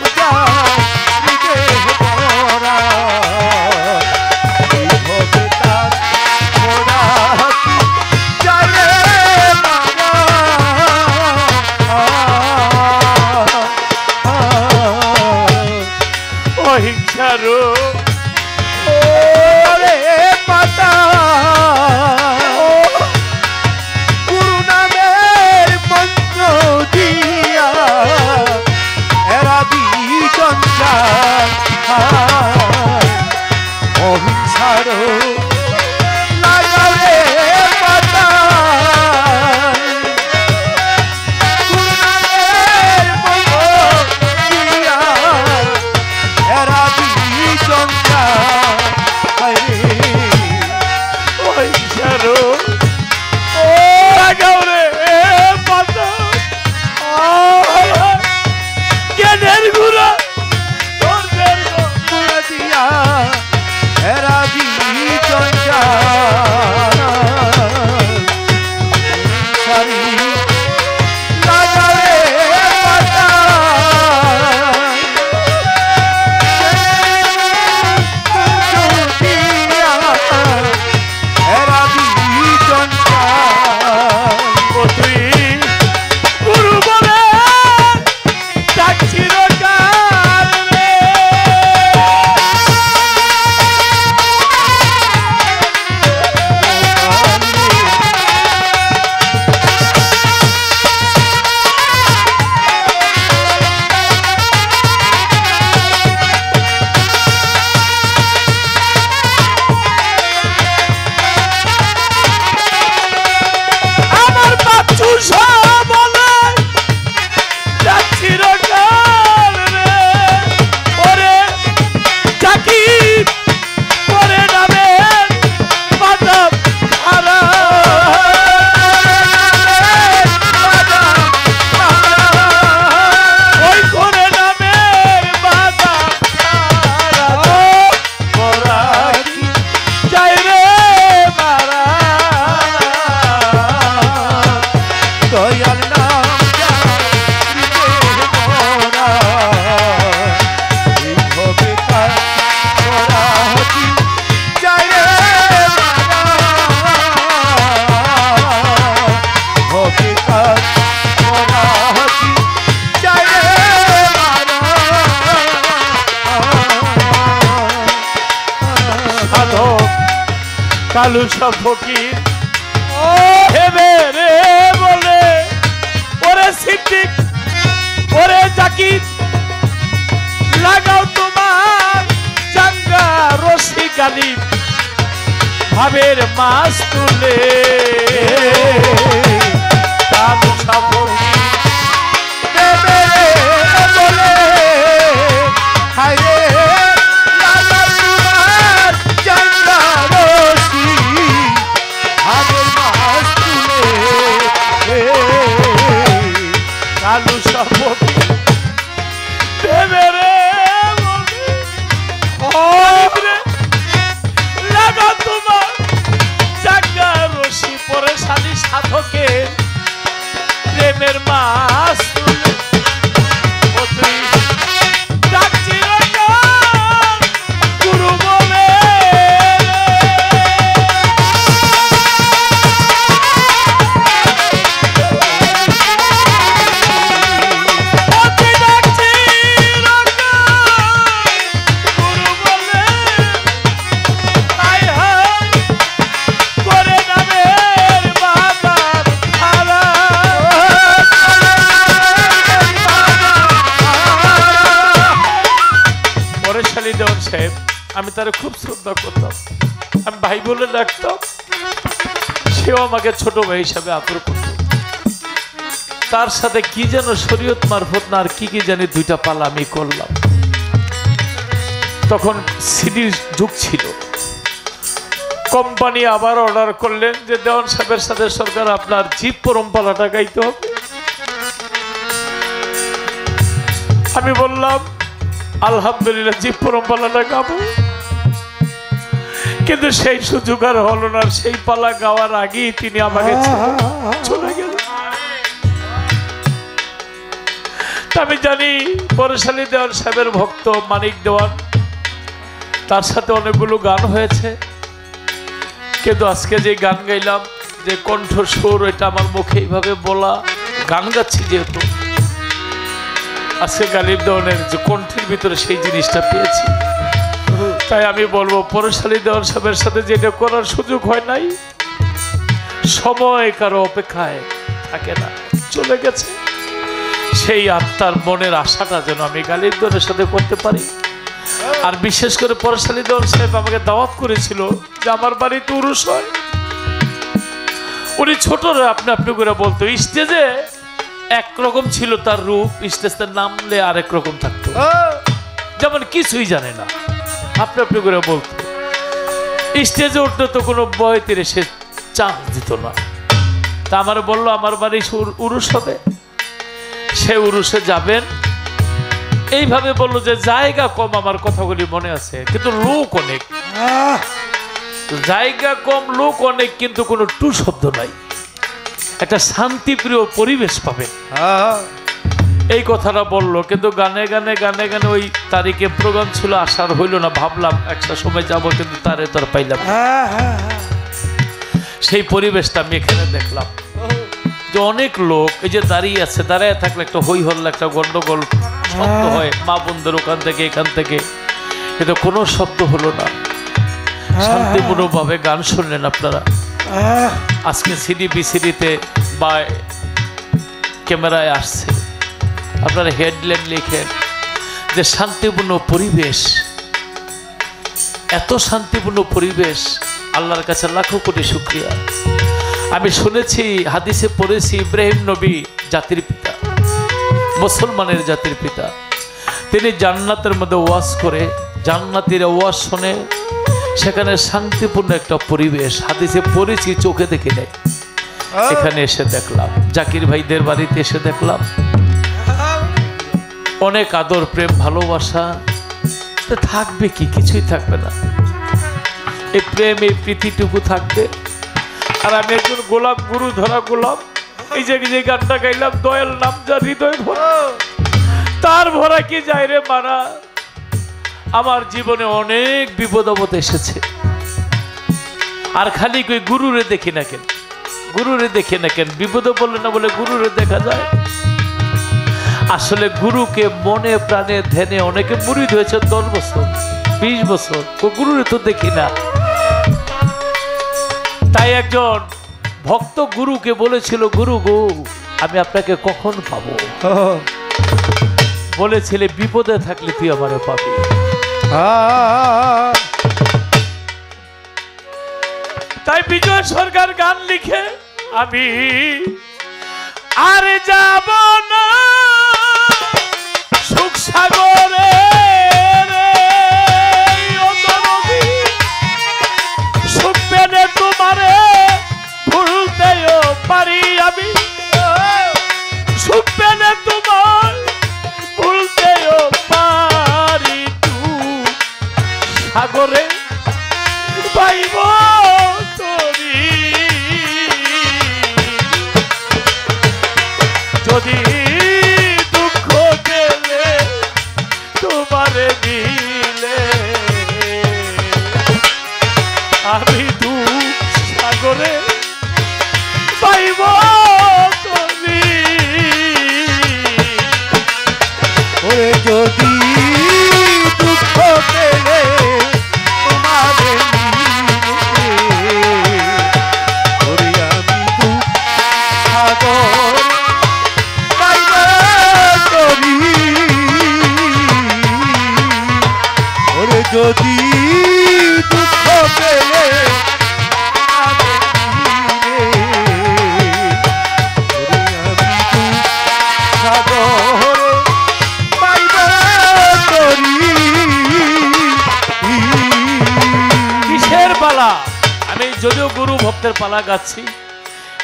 অহিংসারো
পাতা গুরু নামের মন্ত্র দিয়া এরা বিচঞ্চাল অহিংসার লাগারে পাতা গুরু নামের মন্ত্র দিয়া এরা বিচঞ্চাল
অহিংসারো লাগাও রে পাতা জ্ঞানের গুড়া
দিয়া এরা বিচঞ্চাল সারি লাগারে পাতা দিয়া এরা বিচঞ্চাল
তুই গুরু বলে ডাকছিল কার রে আমার বাচ্চু সব বলে যাচ্ছিল কার রে ওরে চাকি করে নামে পাতা খারা ওই করে নামের পাতা খারা ওরা যাই রে মারা
দয়াল নাম হবে কার করা হতি যাই রে হবে কার করা হতি যাই রে
সাধক কালু সব ফকির হেবে রে বলে ওরে সিদ্দিক ওরে জাকির লাগাও তোমার চাঙ্গা রশি গালি ভাবের মাছ তুলে কালু সব ফকির
দেবে বলে হায়রে লালা তোমার চাঙ্গা রশি হাতের মাছ তুলে
কালু সব ফকির দেবে রে বলে লাগা তোমার চাঙ্গা রশি পরে শালী সাধকের প্রেমের মাছ তুলে ও তুই ডাকছিল কার গুরু বলে ও তুই ডাকছিল কার গুরু বলে আয় হায় করে নামের বাবার খালা পরেশালী দেওয়ান সাহেব আমি তারে খুব শ্রদ্ধা করতাম আমি ভাই বলে ডাকতাম সেও আমাকে ছোট ভাই হিসাবে আদর করত তার সাথে কি যেন শরীয়ত মারফত না আর কি কি জানি দুইটা পালা আমি করলাম তখন সিডির যুগ ছিল কোম্পানি আবার অর্ডার করলেন যে দেওয়ান সাহেবের সাথে সরকার আপনার জিপ পরম্পরাটা গাইতে হবে আমি বললাম আলহামদুলিল্লাহ জিপ পরম্পরাটা গাবো কিন্তু সেই সুযোগ আর হলো না সেই পালা গাওয়ার আগেই তিনি আমাকে চলে গেলেন আমি জানি পরেশালী দেওয়ান সাহেবের ভক্ত মানিক দেওয়ান, তার সাথে অনেকগুলো গান হয়েছে, কিন্তু আজকে যে গান গাইলাম, যে কণ্ঠ সুর, এটা আমার মুখে এইভাবে বলা, গান গাচ্ছি যেহেতু, আজকে গালিব দেওয়ানের যে কণ্ঠের ভিতরে সেই জিনিসটা পেয়েছি, তাই আমি বলবো পরেশালী দেওয়ান সাহেবের সাথে যেটা করার সুযোগ হয় নাই, সময় কারো অপেক্ষায় থাকে না, চলে গেছে, সেই আত্মার মনের আশাটা যেন আমি গালিব দেওয়ানের সাথে করতে পারি। আর বিশেষ করে পরেশালী দেওয়ান সাহেব আমাকে দাওয়াত করেছিল যে আমার বাড়িতে উরুস হয়। উনি ছোটরা আপনি আপনি করে বলতো, স্টেজে একরকম ছিল তার রূপ, স্টেজে নামলে আরেক রকম থাকতো, যেমন কিছুই জানে না, আপনি আপনি করে বলতো। স্টেজে উঠলে তো কোনো বয়তিরে সে চান্স দিত না। তা আমার বললো আমার বাড়ি উরুস হবে, সে উরুসে যাবেন, এইভাবে বললো যে জায়গা কম, আমার কথাগুলি মনে আছে, কিন্তু লোক অনেক, জায়গা কম লোক অনেক, কিন্তু কোনো টু শব্দ নাই, একটা শান্তিপ্রিয় পরিবেশ পাবেন, এই কথাটা বললো। কিন্তু গানে গানে গানে গানে ওই তারিখে প্রোগ্রাম ছিল, আসার হইল না, ভাবলাম একটা সময় যাব, কিন্তু তারে তো আর পাইলাম না। সেই পরিবেশটা আমি এখানে দেখলাম যে অনেক লোক এই যে দাঁড়িয়ে আছে, দাঁড়িয়ে থাকলে একটা হই হল্লা, একটা গন্ডগোল শব্দ হয়, মা বোনদের ওখান থেকে এখান থেকে, কিন্তু কোনো শব্দ হলো না, শান্তিপূর্ণভাবে গান শুনলেন আপনারা। আজকে সিডি বিসিডিতে বা ক্যামেরায় আসছে, আপনারা হেডলাইন লিখেন যে শান্তিপূর্ণ পরিবেশ, এত শান্তিপূর্ণ পরিবেশ, আল্লাহর কাছে লাখো কোটি শুকরিয়া। আমি শুনেছি, হাদিসে পড়েছি, ইব্রাহিম নবী জাতির পিতা, মুসলমানের জাতির পিতা, তিনি জান্নাতের মধ্যে ওয়াজ করে, জান্নাতীর ওয়াজ শুনে, সেখানে শান্তিপূর্ণ একটা পরিবেশ, হাদিসে পড়েছি, চোখে দেখি নাই, এখানে এসে দেখলাম, জাকির ভাইদের বাড়িতে এসে দেখলাম অনেক আদর, প্রেম, ভালোবাসা, থাকবে কি? কিছুই থাকবে না, এই প্রেম, এই প্রীতিটুকু থাকবে। আর আমি একজন গোলাম, গুরু ধরা গোলাম, এই যে গানটা গাইলাম, দয়াল নাম যা হৃদয় ভরা, তার ভরা কি যায় রে মারা। আমার জীবনে অনেক বিপদ আপদ এসেছে, আর খালি কই গুরুরে দেখি না কেন, গুরুরে দেখি না কেন, বিপদে বললে না বলে গুরুরে দেখা যায়। আসলে গুরুকে মনে প্রাণে ধ্যানে অনেকে মুরিদ হয়েছে 10 বছর 20 বছর, গুরুরে তো দেখি না। তাই একজন ভক্ত গুরুকে বলেছিল, গুরু গো আমি আপনাকে কখন পাবো? বলেছিলে বিপদে থাকলে তুই আমারে পাবি। তাই বিজয় সরকার গান লিখে, আমি আর যাব না সুখ সাগরে, সুখ পেলে তোমারে ভুলতেও পারি আমি, সুখ পেলে তোমার ভুলতেও পারি, সাগরে পাইব তরি, যদি দুঃখ গেলে তোমারে দিলে, আমি সাগরে পাইব তরি,
ওরে যদি দুঃখ পেলে তোমারে নিলে, ওরে আমি সাগর পাইব তরি, ওরে যদি দুঃখ পেলে
আমি যদিও গুরু ভক্তের পালা গাচ্ছি,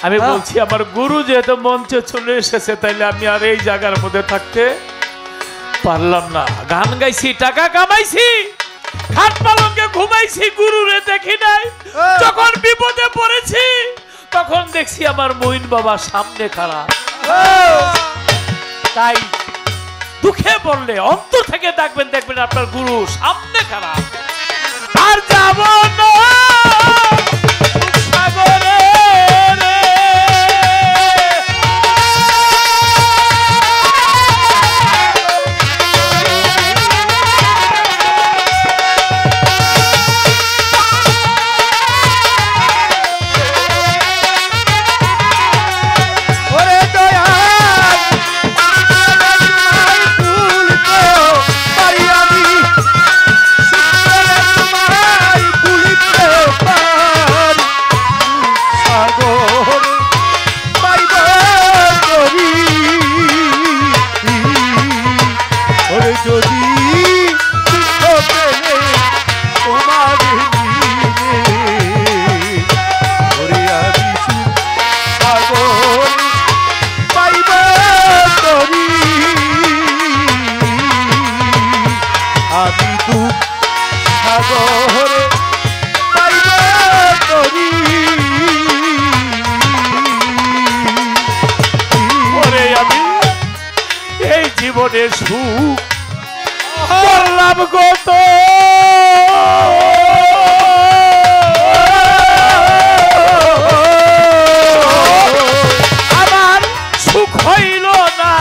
আমি বলছি আমার গুরু যেহেতু মঞ্চে চলে এসেছে, তাইলে আমি আর এই জায়গার মধ্যে থাকতে পারলাম না। গান গাইছি, টাকা কামাইছি, খাট পালঙ্কে ঘুমাইছি, গুরুরে দেখি নাই। যখন বিপদে পড়েছি তখন দেখছি আমার মঈন বাবা সামনে খাড়া। তাই দুঃখে পড়লে অন্তর থেকে ডাকবেন, দেখবেন আপনার গুরু সামনে খারাপ। আর যাব না সাগরে রে।
ওরে দয়াল তোমায় ভুলতে পারি আমি, তোমায় ভুলতে পারি সাগর পাইব করি। ওরে যদি দুঃখ পেলে তোমার দিনে, ওরে আমি সাগর পাইব করি। আমি দুঃখ সাগরে পাইব করি।
ওরে আমি এই জীবনের সুখ করলাম কত, আমার সুখ হইল না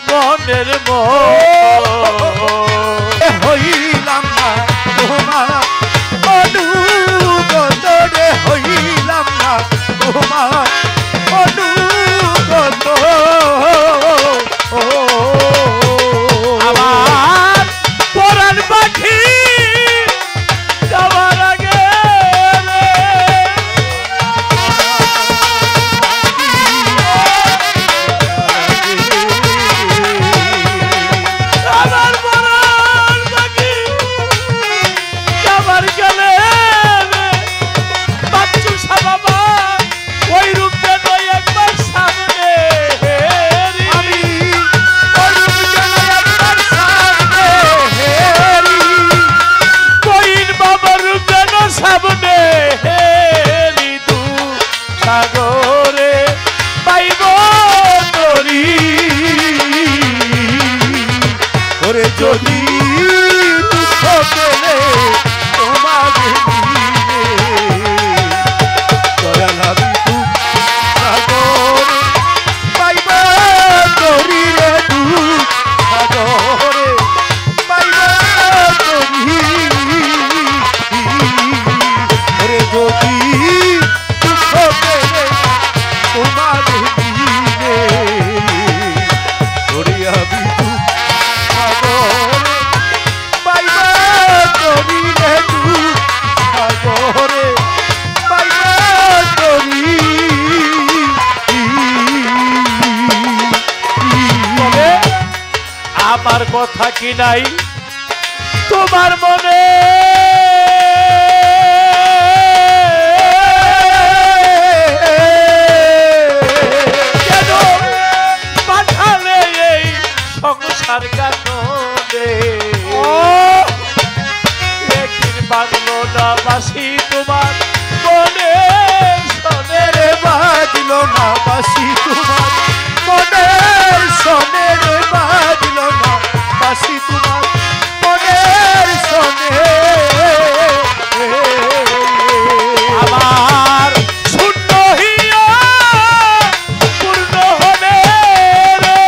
মনের
হইলাম না তোমার অনুগত রে, হইলাম না তোমার অনুগত।
আমার পরাণ পাখি যাওয়ার আগে আমার পরাণ পাখি যাবার গেলে বাচ্চু সাবাবা ওই রূপ যেন একবার সামনে
আমি একবার সামনে হেরি,
কইন বাবার রূপ যেন সামনে হেরি দু সাগরে পাইব তরি।
ওরে যদি দুঃখ পেলে তোমার দিনে, দয়াল আমি দুঃখ সাগরে পাইব করি রে, দুঃখ সাগরে পাইব করি। ওরে যদি দুঃখ পেলে তোমার দিনে, ওরে আমি দুঃখ সাগরে পাইব করি রে, দুঃখ সাগরে পাইব করি।
তবে আমার কথা কি নাই তোমার মনে, কেন পাঠালে এই সংসার কাননে, একদিন বাঁধলো না বাসি তোমার মনে শোনে
রে বাজল না বাসি তোমার মনের শোনে রে, বাজল না বাসি তোমার মনের শোনে।
আমার শূন্য হইয়া পূর্ণ হবে রে।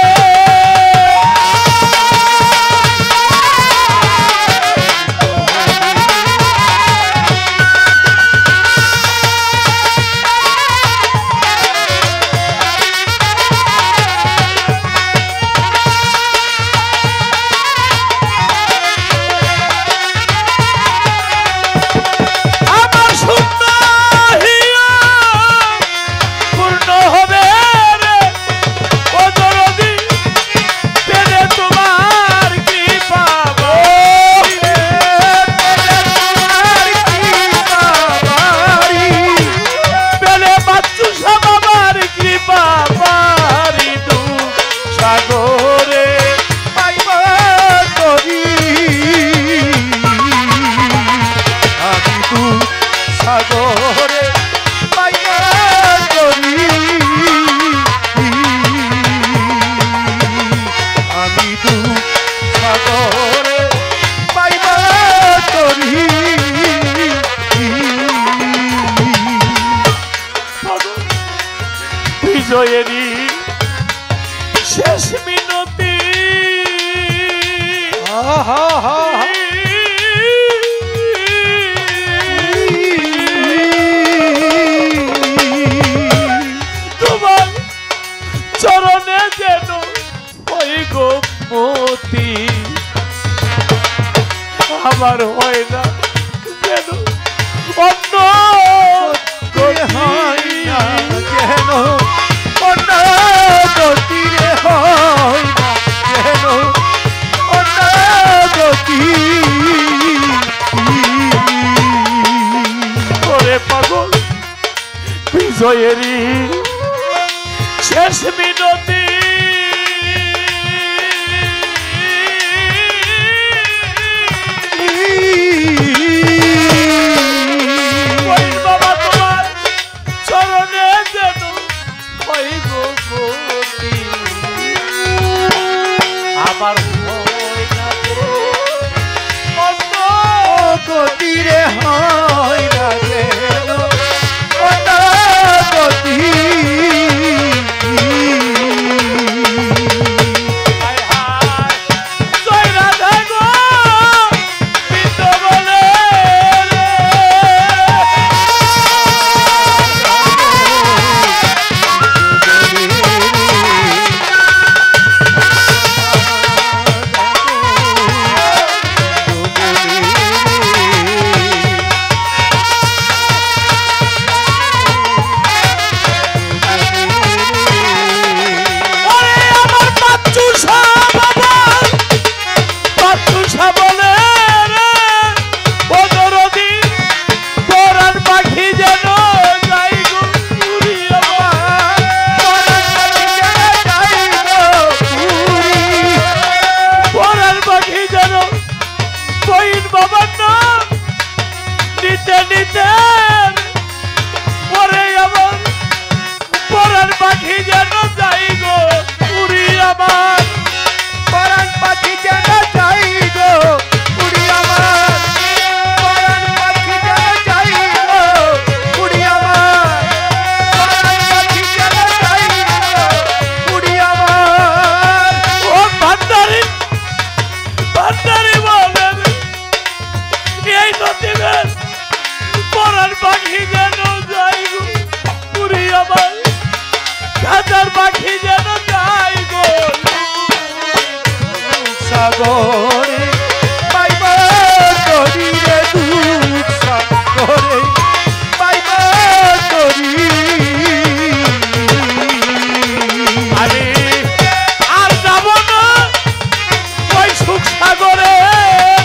সাগরে পাইবা তরি
বিজয়েরই শেষ মিনতি তোমার চরণে যেন ওই গো মতি আমার হয় না যেন অন্য
হয় না যেন অন্য গতিরে হয় না যেন অন্য গতি
ওরে পাগল বিজয়েরই শেষ মিনতি বাবা তোমার চরণে যেন হইব গতি আমার হয় না গো অন্য
গতিরে হয় না যেন অন্য গতি
হায় হায় জয় রাধা গো বৃন্দাবনে রে। ওরে আমার বাচ্চুষা বাবা, বাচ্চুষা বলে রে, ও দরদি পরাণ পাখি যেন যাই গো উড়ি আমার, পরাণ পাখি যেন বইন বাবার নাম নিতে নিতে ওরে আমার পরাণ পাখি যেন যাই গো উড়ি আমার,
পরাণ পাখি যেন যাই গো উড়ি আমার পরাণ পাখি যেন যাই গো উড়ি আমার পরাণ পাখি যেন যাই গো উড়ি আমার
ও ভান্ডারি ভান্ডারি বলেন এই নদীবেন পরাণ পাখি যেন যাই গো উড়ি আমার, খাজার পাখি যেন যাই গো
সাগরে পাইবা তরি রে দুঃখ সাগরে পাইবা তরি
আমি আর যাব না ওই সুখ সাগরে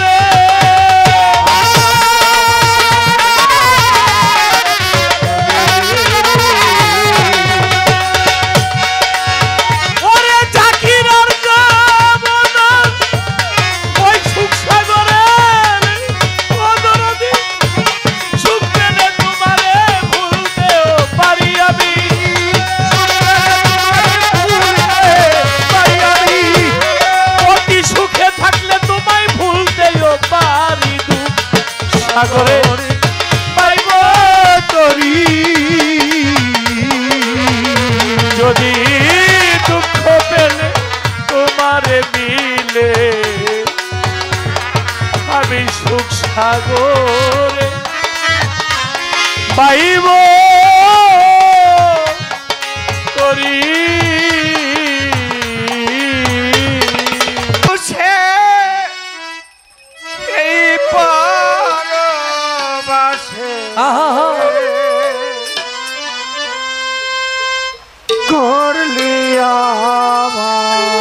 রে। ওরে জাকির আর যাব না ওই সুখ সাগরে রে। ও দরদি সুখ পেলে তোমারে ভুলতেও পারি আমি, অতি সুখে থাকলে তোমায় ভুলতেও পারি দুঃখ সাগরে
পাইব তরি
যদি দুঃখ পেলে তোমারে মিলে আমি সুখ সাগরে পাইব তরি।
সে এই পরবাসে করলি আমায়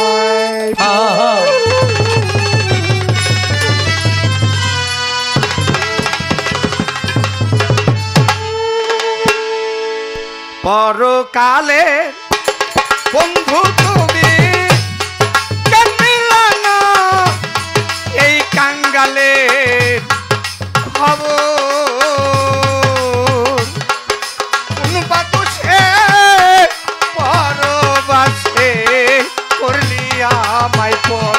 পরকালে বন্ধু তুমি কেমিলানো এই কাঙ্গালে খবর কোন বাবুসে পরবাসে করলি আমায় পর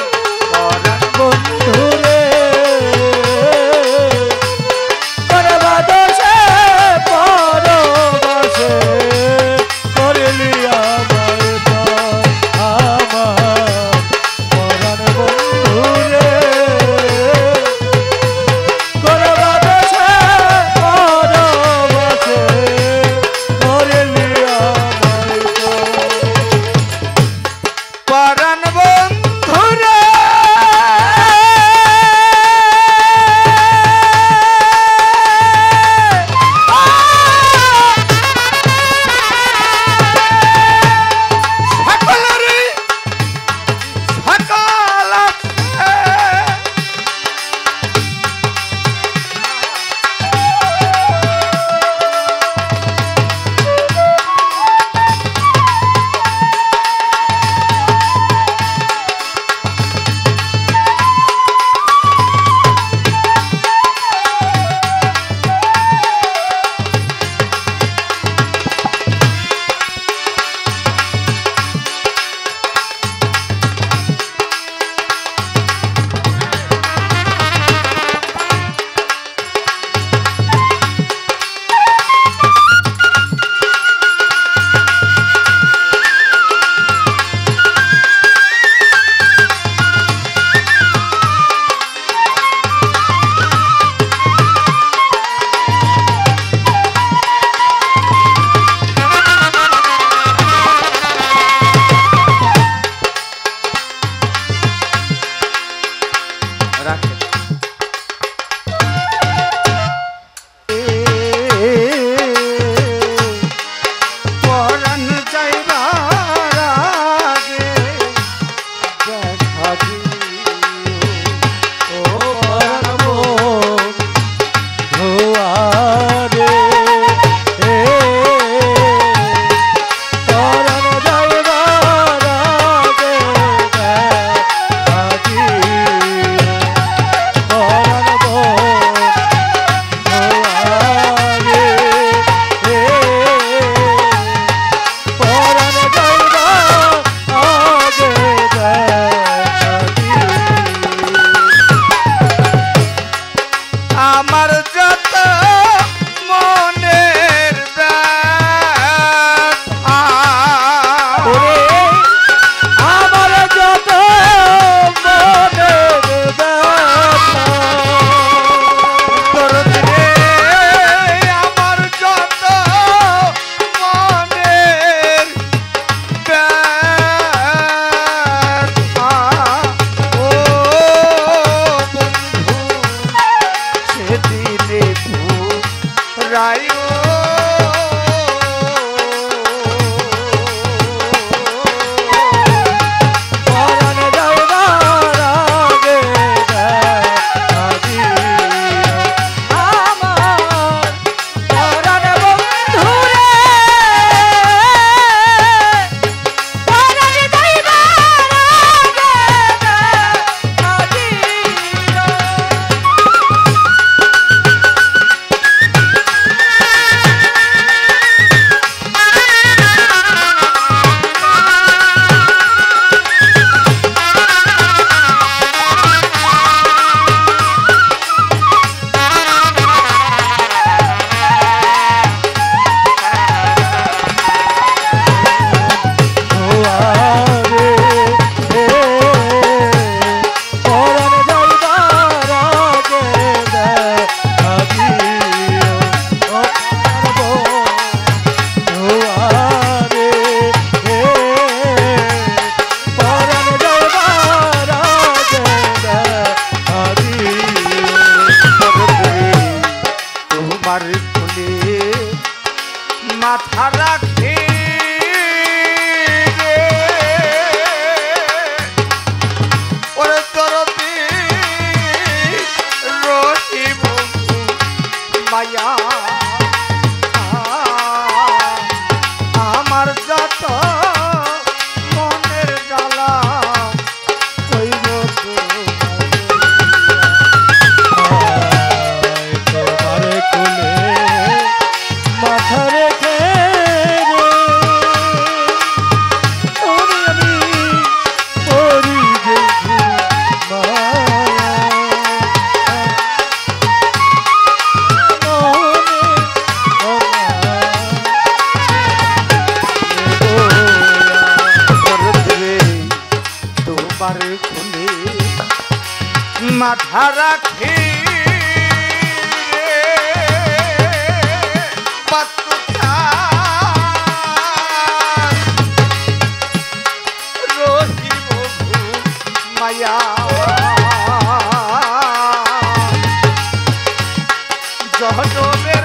মাথা রাখি রহিব মায়া জহনমের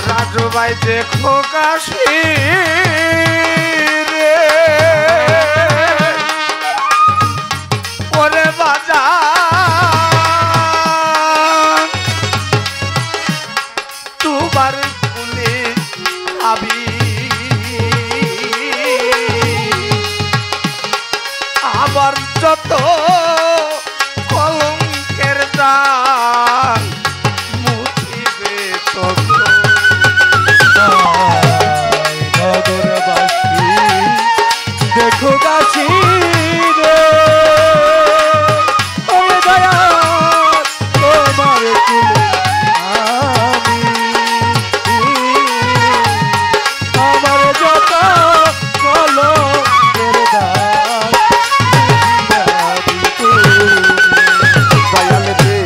রাজুভাই দেখো কাশি রে ওরে বাজার তোমার কুলে আবি আবার যত কলঙ্কের দাগ মুছিবে তখন
দেখো কাশি রে ওরে দয়া তোমার কুলে আমি আমার যত কলঙ্কের দাগ
দয়াল রে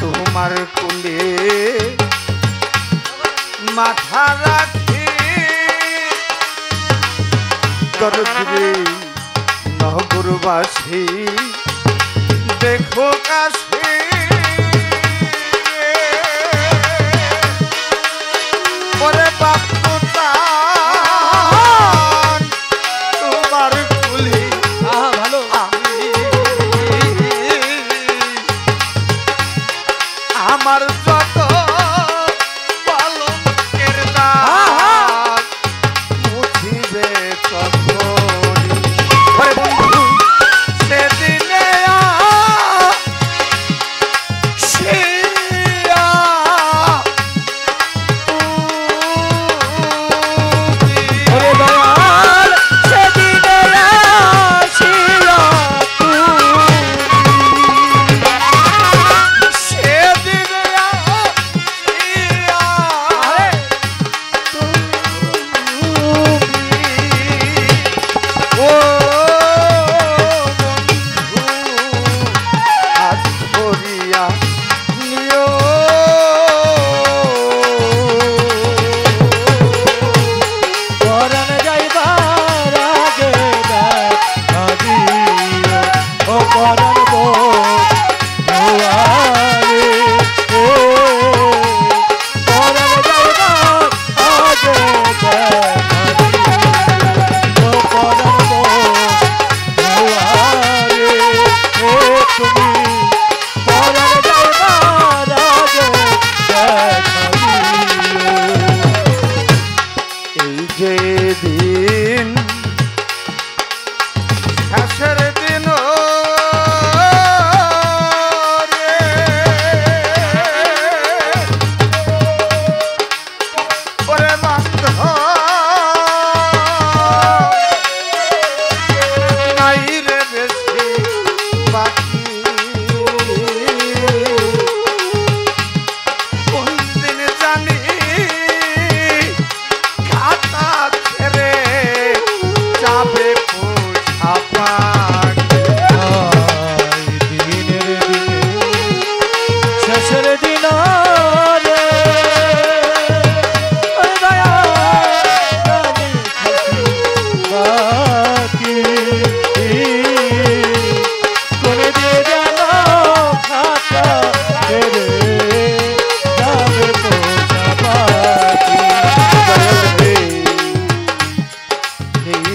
তোমার কুলে মাথা রাখি দরদি নহগুরবাসী দেখো কাশি ওরে বাপু তোমার কুলি
ভালো
আমি আমার যত কলঙ্কের দাগ মুছিবে তখনই। ওরে বন্ধু সেদিনে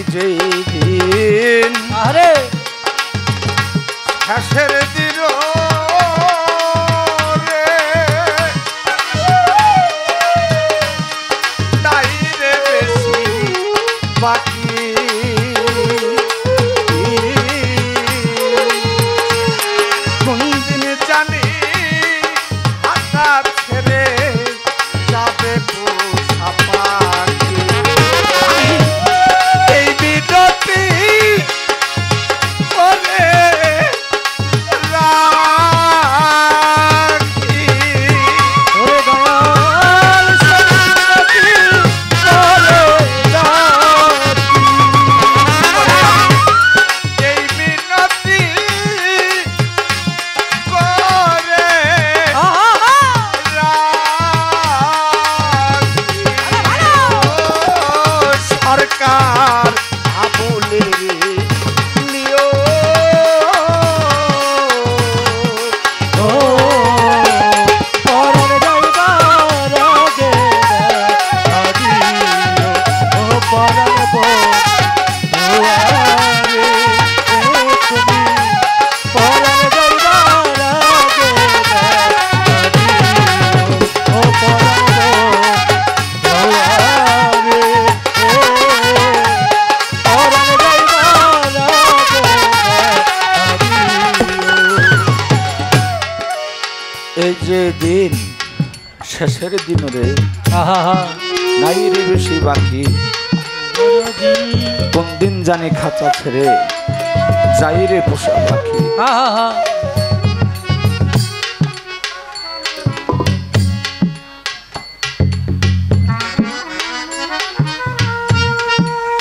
যে দিন
আরে
শেষের দিন রে নাই রে বেশি বাকি কোন দিন জানি আকাশ ছেড়ে যাবে পোষা পাখি এই বিরতি ওরে রাখি
ওরে দয়াল সত্যি বলে রাখি
এই বিনতি করে সরকার আবুলের নিয়ম
ও পরাণ যাইবার আগে দিও ও পরাণ বন্ধুয়ারে তুমি পরাণ যাইবার আগে দিও ও পরাণ বন্ধুয়ারে পরাণ যাইবার আগে দিও
এই যে দিন শেষের দিন রে
আহা
নাই রে বেশি বাকি কোন দিন জানি খাঁচা ছেড়ে যাই রে পোষা পাখি
আহা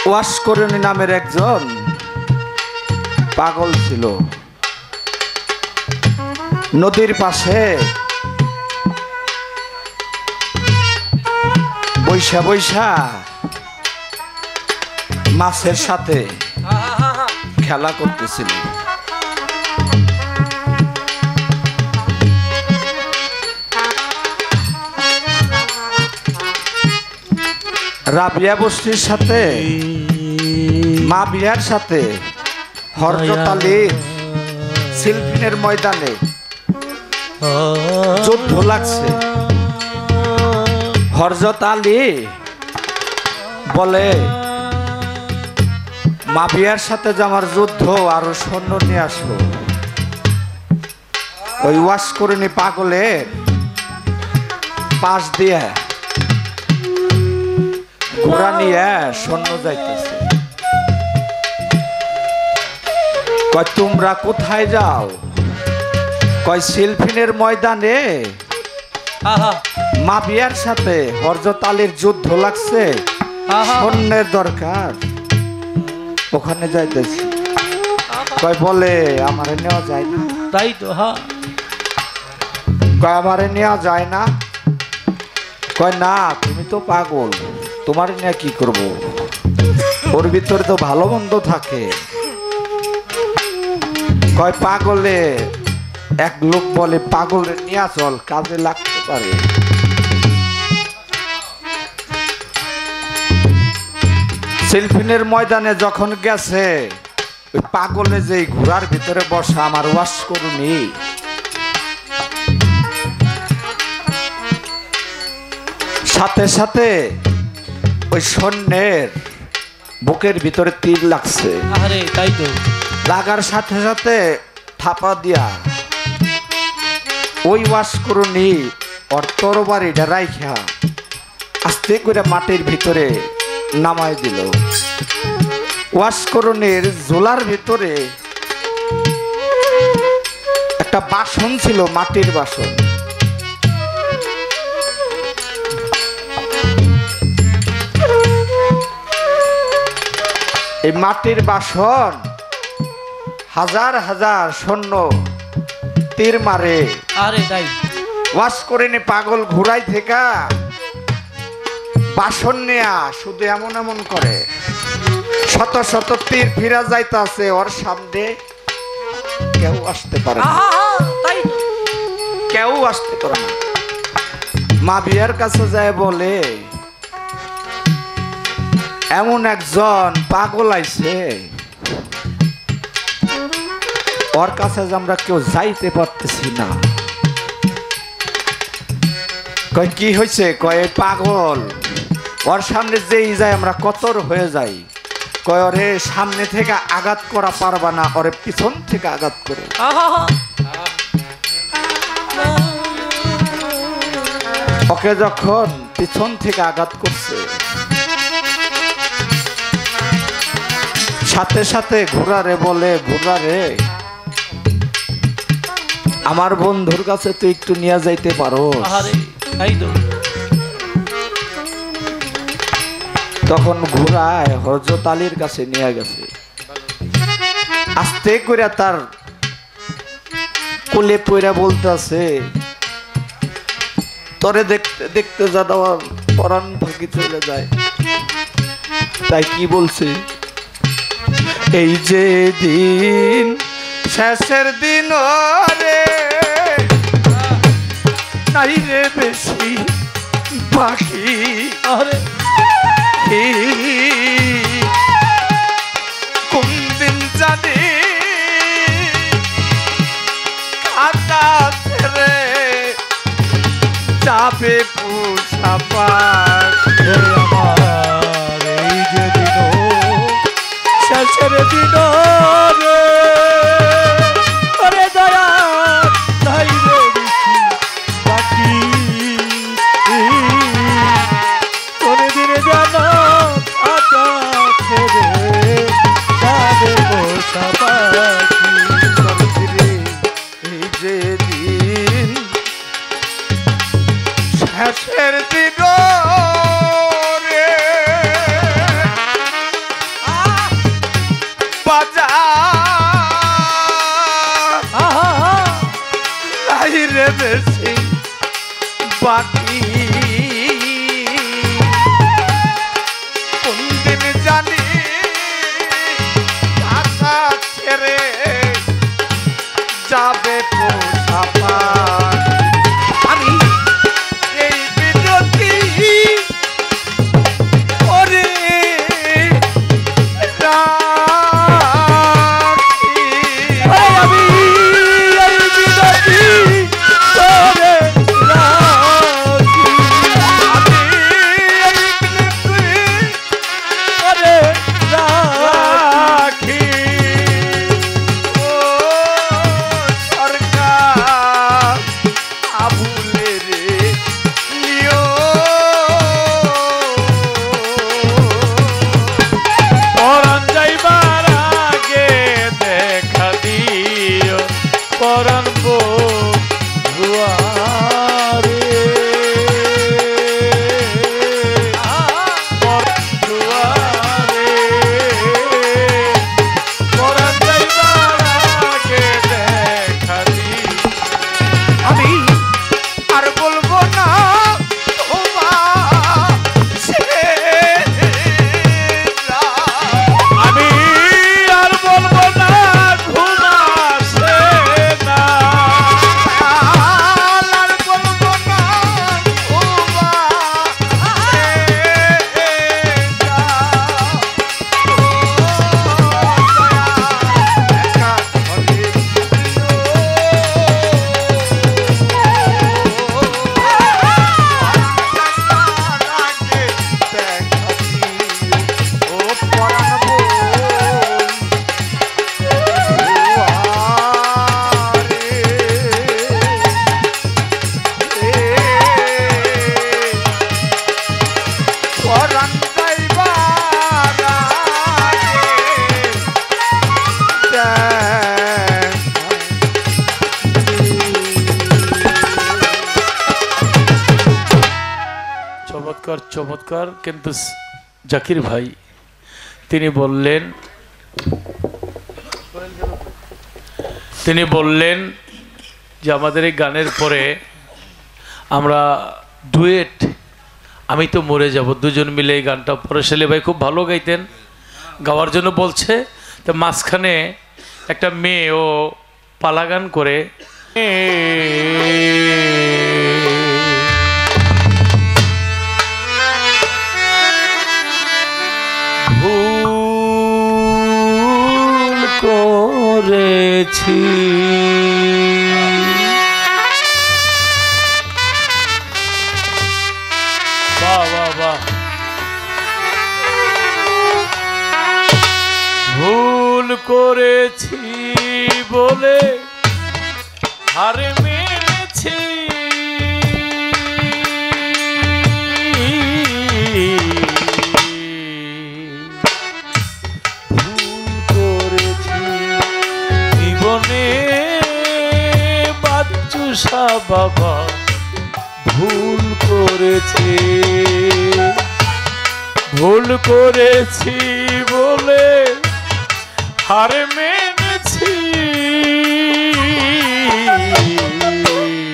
ওয়াসকরণী নামের একজন পাগল ছিল নদীর পাশে বৈশা বৈশা মাছের সাথে খেলা করতেছিল রাবিয়া বস্তির সাথে মা বিয়ার সাথে হরজত আলীর সিলফিনের ময়দানে যুদ্ধ লাগছে হরজত আলী বলে মা বিয়ার সাথে যে আমার যুদ্ধ আরো সৈন্য নিয়ে আসলো ওই ওয়াসকরণী পাগলের পাশ দিয়ে ঘোড়া নিয়ে সৈন্য যাইতেছে কয় তোমরা কোথায় যাও কয় সিলফিনের ময়দানে
আহা
মা বিয়ার সাথে হরজত আলীর যুদ্ধ লাগছে
আহা
সৈন্যের দরকার ওখানে যাইতেছি কয় বলে আমারে নেওয়া যায় না
তাই তো হ্যাঁ
কয় আমারে নেওয়া যায় না কয় না তুমি তো পাগল তোমার নিয়ে কি করব ওর ভিতরে তো ভালো মন্দ থাকে কয় পাগলে এক লোক বলে পাগলে নিয়ে চল কাজে লাগতে পারে সিলফিনের ময়দানে যখন গেছে ওই পাগলে যে ঘোড়ার ভিতরে বসা আমার ওয়াসকরণী সাথে সাথে ওই সৈন্যের বুকের ভিতরে তীর লাগছে
আরে তাই তো
লাগার সাথে সাথে থাপা দিয়া ওই ওয়াসকরণী ওর তরবারিটা রাইখা আস্তে করে মাটির ভিতরে নামাই দিল ওয়াসকরণীর জোলার ভিতরে একটা বাসন ছিল মাটির বাসন এই মাটির বাসন হাজার হাজার সৈন্য তীর মারে
আরে তাই
ওয়াসকরণী পাগল ঘুরাই থেকে বাসন নেয়া শুধু এমন এমন করে শত শত তীর ফিরা যাইতাছে ওর সামনে কেউ আসতে পারে না
তাই তো
কেউ আসতে পারে না মা বিয়ার কাছে যায় বলে এমন একজন পাগল আইছে, ওর কাছে যে আমরা কেউ যাইতে পারতেছি না। কয় কি হয়েছে? কয় পাগল, ওর সামনে যেই যায় আমরা কতর হয়ে যাই। কয় ওরে সামনে থেকে আঘাত করা পারবা না, ওরে পিছন থেকে আঘাত করো। ওকে যখন পিছন থেকে আঘাত করছে, সাথে সাথে ঘোড়ারে বলে, ঘোড়ারে আমার বন্ধুর কাছে তুই একটু নিয়ে যাইতে পারো। তখন ঘোড়ায় হযরত আলীর কাছে নিয়ে গেছে, আস্তে করে তার কোলে পয়রা বলতেছে, তোরে দেখতে দেখতে যেন আমার পরাণ ভাগি চলে যায়। তাই কি বলছে? এই যে দিন শেষের দিন রে, নাই রে বেশি বাকি, কোন দিন জানি খাতা ছেড়ে যাবে পোষা পাখি।
আমার এই যে দিন শেষের দিন রে, ওরে দয়া নাই রে বেশি বাকি, কোন দিন যেন আটা ছেড়ে যাবে পোষা পাখি।
এই যে দিন শেষের দিন রে, বাজার নাই রে বেশি বাকি, কোন দিন জানি আশা ছেড়ে যাবে পোষা পাখি। আমি এই বিরতি ওরে রাখি,
আমি এই বিনতি তোরে রাখি,
আমি এই বিরতি
ওরে রাখি।
ও সরকার আবুলে রে নিও,
পরাণ যাইবার আগে দেখা দিও পরাণ বন্ধুয়ারে, বন্ধুয়ারে, পরাণ যাইবার আগে দেখা দিও।
আমি আর বলবো না তোমার সেরা।
আমি আর বলবো না ঘুম আসে না,
আর বলবো না
চমৎকার চমৎকার। কিন্তু জাকির ভাই তিনি বললেন যে আমাদের এই গানের পরে আমরা ডুয়েট আমি তো মরে যাব দুজন মিলে এই গানটা। পরে ছেলে ভাই খুব ভালো গাইতেন, গাওয়ার জন্য বলছে। তো মাঝখানে একটা মেয়ে ও পালা গান করে, করেছি বাহ বাহ বাহ ভুল করেছি বলে হার মেনেছি ভুল করেছি জীবনে বাচ্চুষা বাবা ভুল করেছি বলে হার মেনেছি ভুল করেছি জীবনে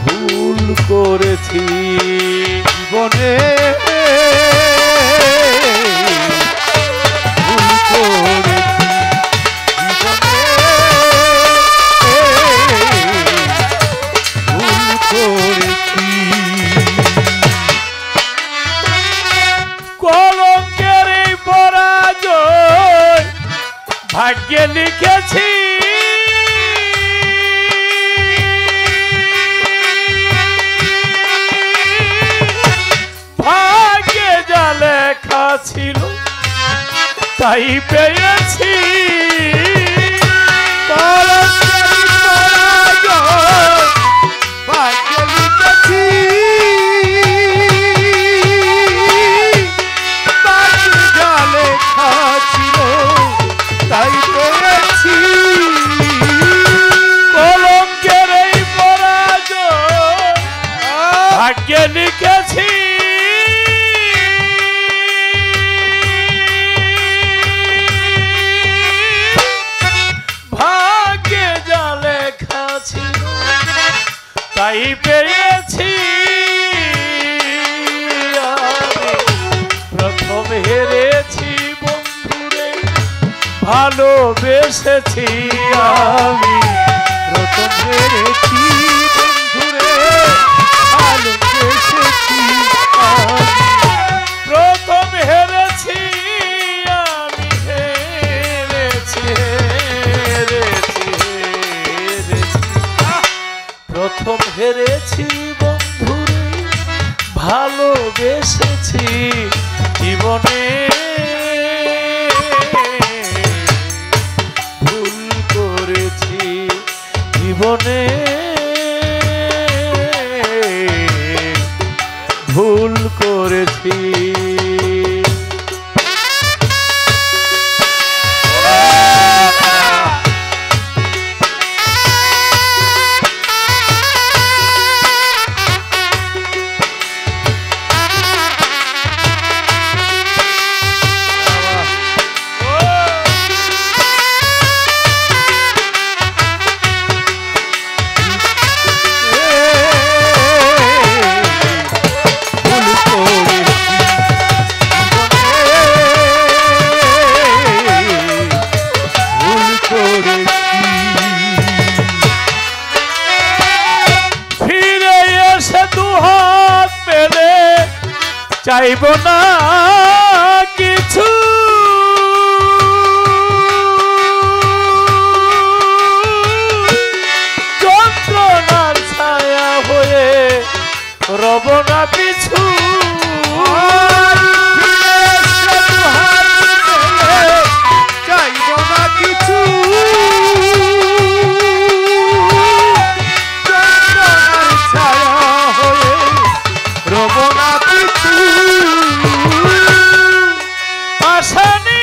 ভুল করেছি জীবনে ভুল করেছি কলঙ্কের এই পরাজয় ভাগ্যে লিখেছি ভাগ্যে যা লেখা ছিল তাই পেয়েছি
ভাগ্যে লিখেছি যা লেখা ছিল তাই পেয়েছি
কলঙ্কের এই পরাজয় ভাগ্যে লিখেছি ভাগ্যে যা লেখা ছিল তাই পেয়েছি প্রথম হেরেছি বন্ধুরে ভালোবেসেছি আমি
প্রথম হেরেছি বন্ধুরে ভালোবেসেছি
প্রথম হেরেছি আমি হেরেছি প্রথম হেরেছি বন্ধুরে ভালোবেসেছি জীবনে ভুল করেছি জীবনে ভুল করেছি চাইব না কিছু যন্ত্রণার ছায়া হয়ে রব না পিছু
চাইব না কিছু যন্ত্রণার ছায়া হয়ে রব না পিছু
আসানি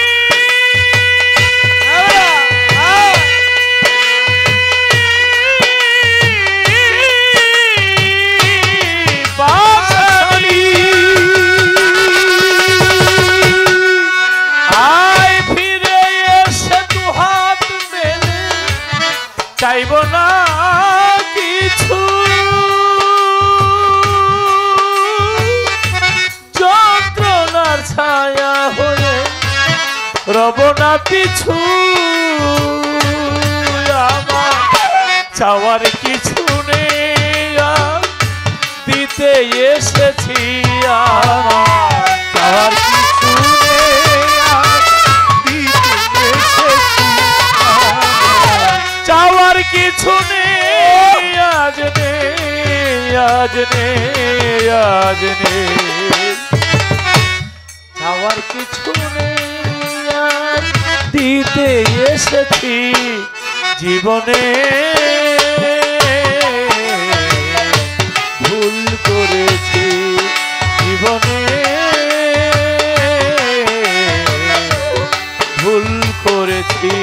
আয় ফিরে এসে দু হাত মেলে চাইব না কিছু যন্ত্রণার ছায়া হয়ে রব না পিছু আমার চাওয়ার কিছু নেই আর দিতে এসেছি আমার চাওয়ার কিছু নেই আর দিতে এসেছি কিছু নেই আজ নেই আজ নেই আজ নেই চাওয়ার কিছু নেই আজ দিতে এসেছি জীবনে ভুল করেছি জীবনে ভুল করেছি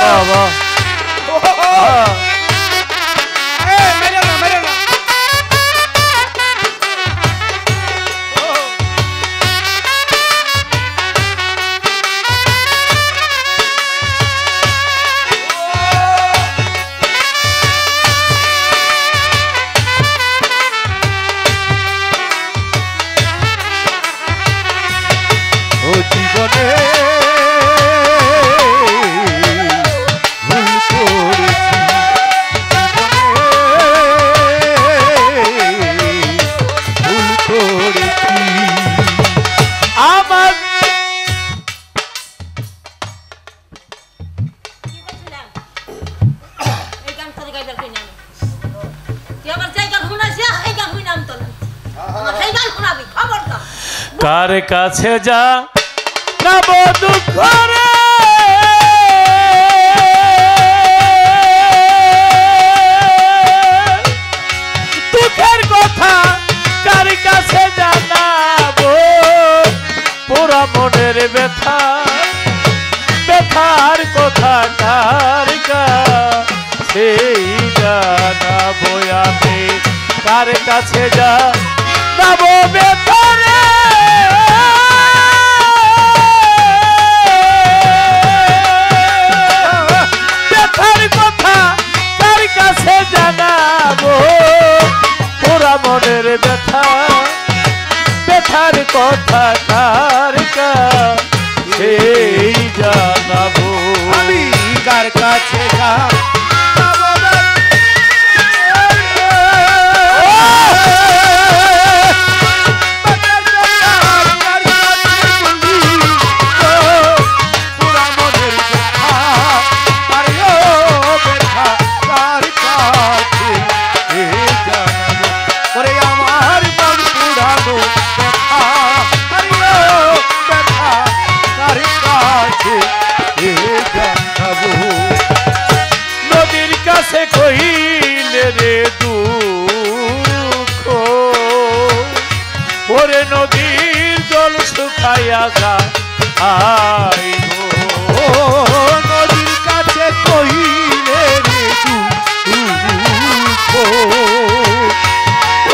বাবা কার কাছে যা না দুঃখ রে দুঃখের কথা কার কাছে জানাবো পুরা মনের ব্যথা ব্যথার কথা কার কাছে জানাবো আমি কার কাছে যা যাবো বেতরে ব্যথার কথা কার কাছে জানাবো পুরা মনের ব্যথা ব্যথার কথা কার কাছে জানাবো
আমি কার কাছে
নদীর কাছে কইলে রে দুঃখ ওরে নদীর জল শুকাইয়া যা
নদীর কাছে কইলে রে দুঃখ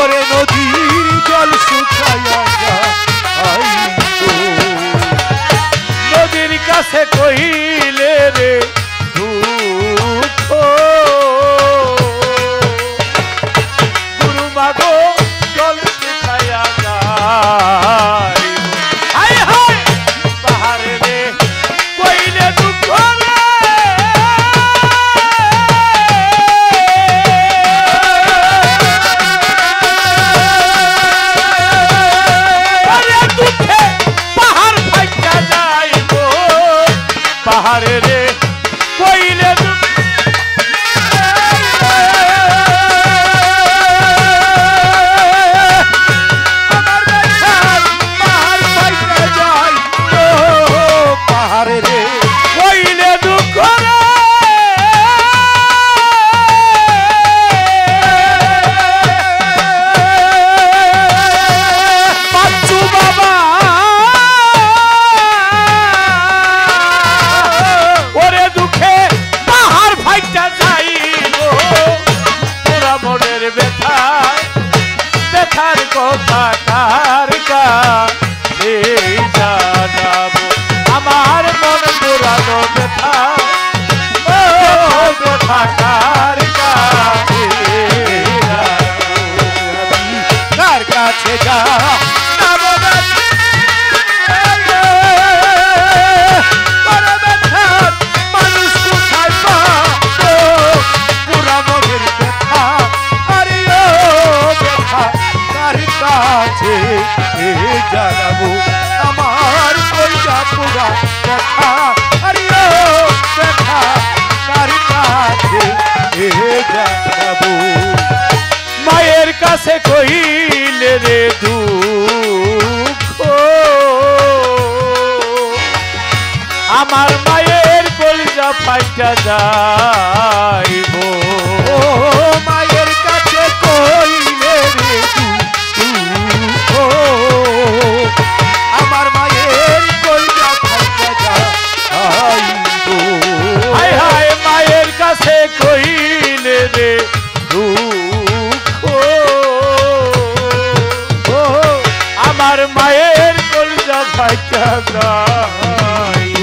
ওরে নদীর জল শুকাইয়া যা
নদীর কাছে কইলে রে দুঃখ গুরু মাগো জল শুকাইয়া যায় হায় হায় পাহাড়ে রে কইলে দুঃখ রে দুঃখে পাহাড় ফাইটা যাইব পাহাড়ে রে কইলে আমার ব্যথার পাহাড় ফাইটা যায়
পাহাড়ে রে
কইলে দুঃখ রে বাচ্চু বাবা ওরে দুঃখে পাহাড় ফাইটা যাইব পুরা মনের ব্যথা ব্যথার কথা কার কাছে জানাবো আমার মন পুরানো ব্যথা ও ব্যথা কার কাছে
কার কাছে যা
মানুষ কোথায় পাবো
পুরা মনের ব্যথা আরে ও ব্যথা কার কাছে জানাবো আমার কই কইরা পুরা দেখা আরে ও দেখা কার কাছে যাবো
মায়ের কাছে কইলে রে দুঃখ আমার মায়ের কলিজা ফাইটা যাইব
ও মায়ের কাছে কইলে রে দুঃখ আমার মায়ের কলিজা ফাইটা যাইবো
হায় হায় মায়ের কাছে কইলে রে দুঃখ আমার মায়ের কলিজা ফাইটা যাইব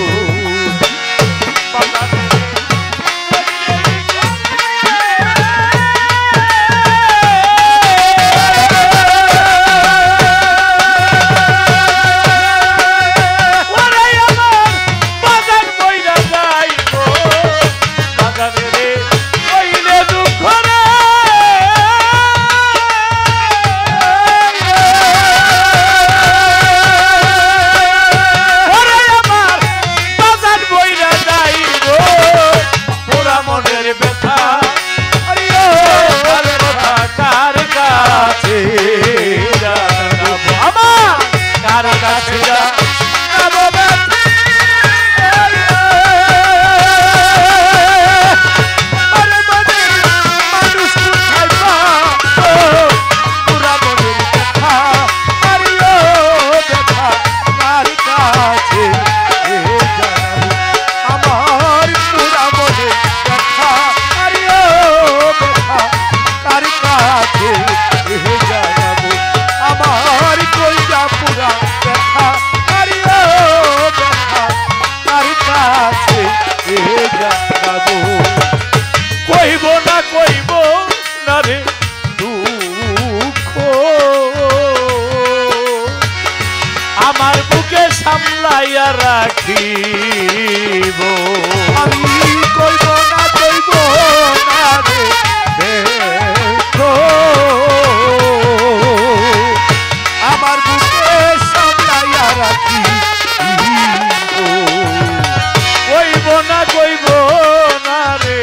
কইব না রে দুঃখ আমার বুকে সামলাইয়া রাখিব
আমি কইব না রে দেখো আমার বুকে সামলাইয়া রাখি
কইব না রে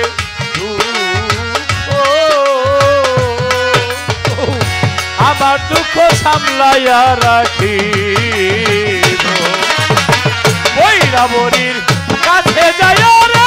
দুঃখ আমার দুঃখ সামলাইয়া রাখিব ওই রাবণীর কাছে যায় রে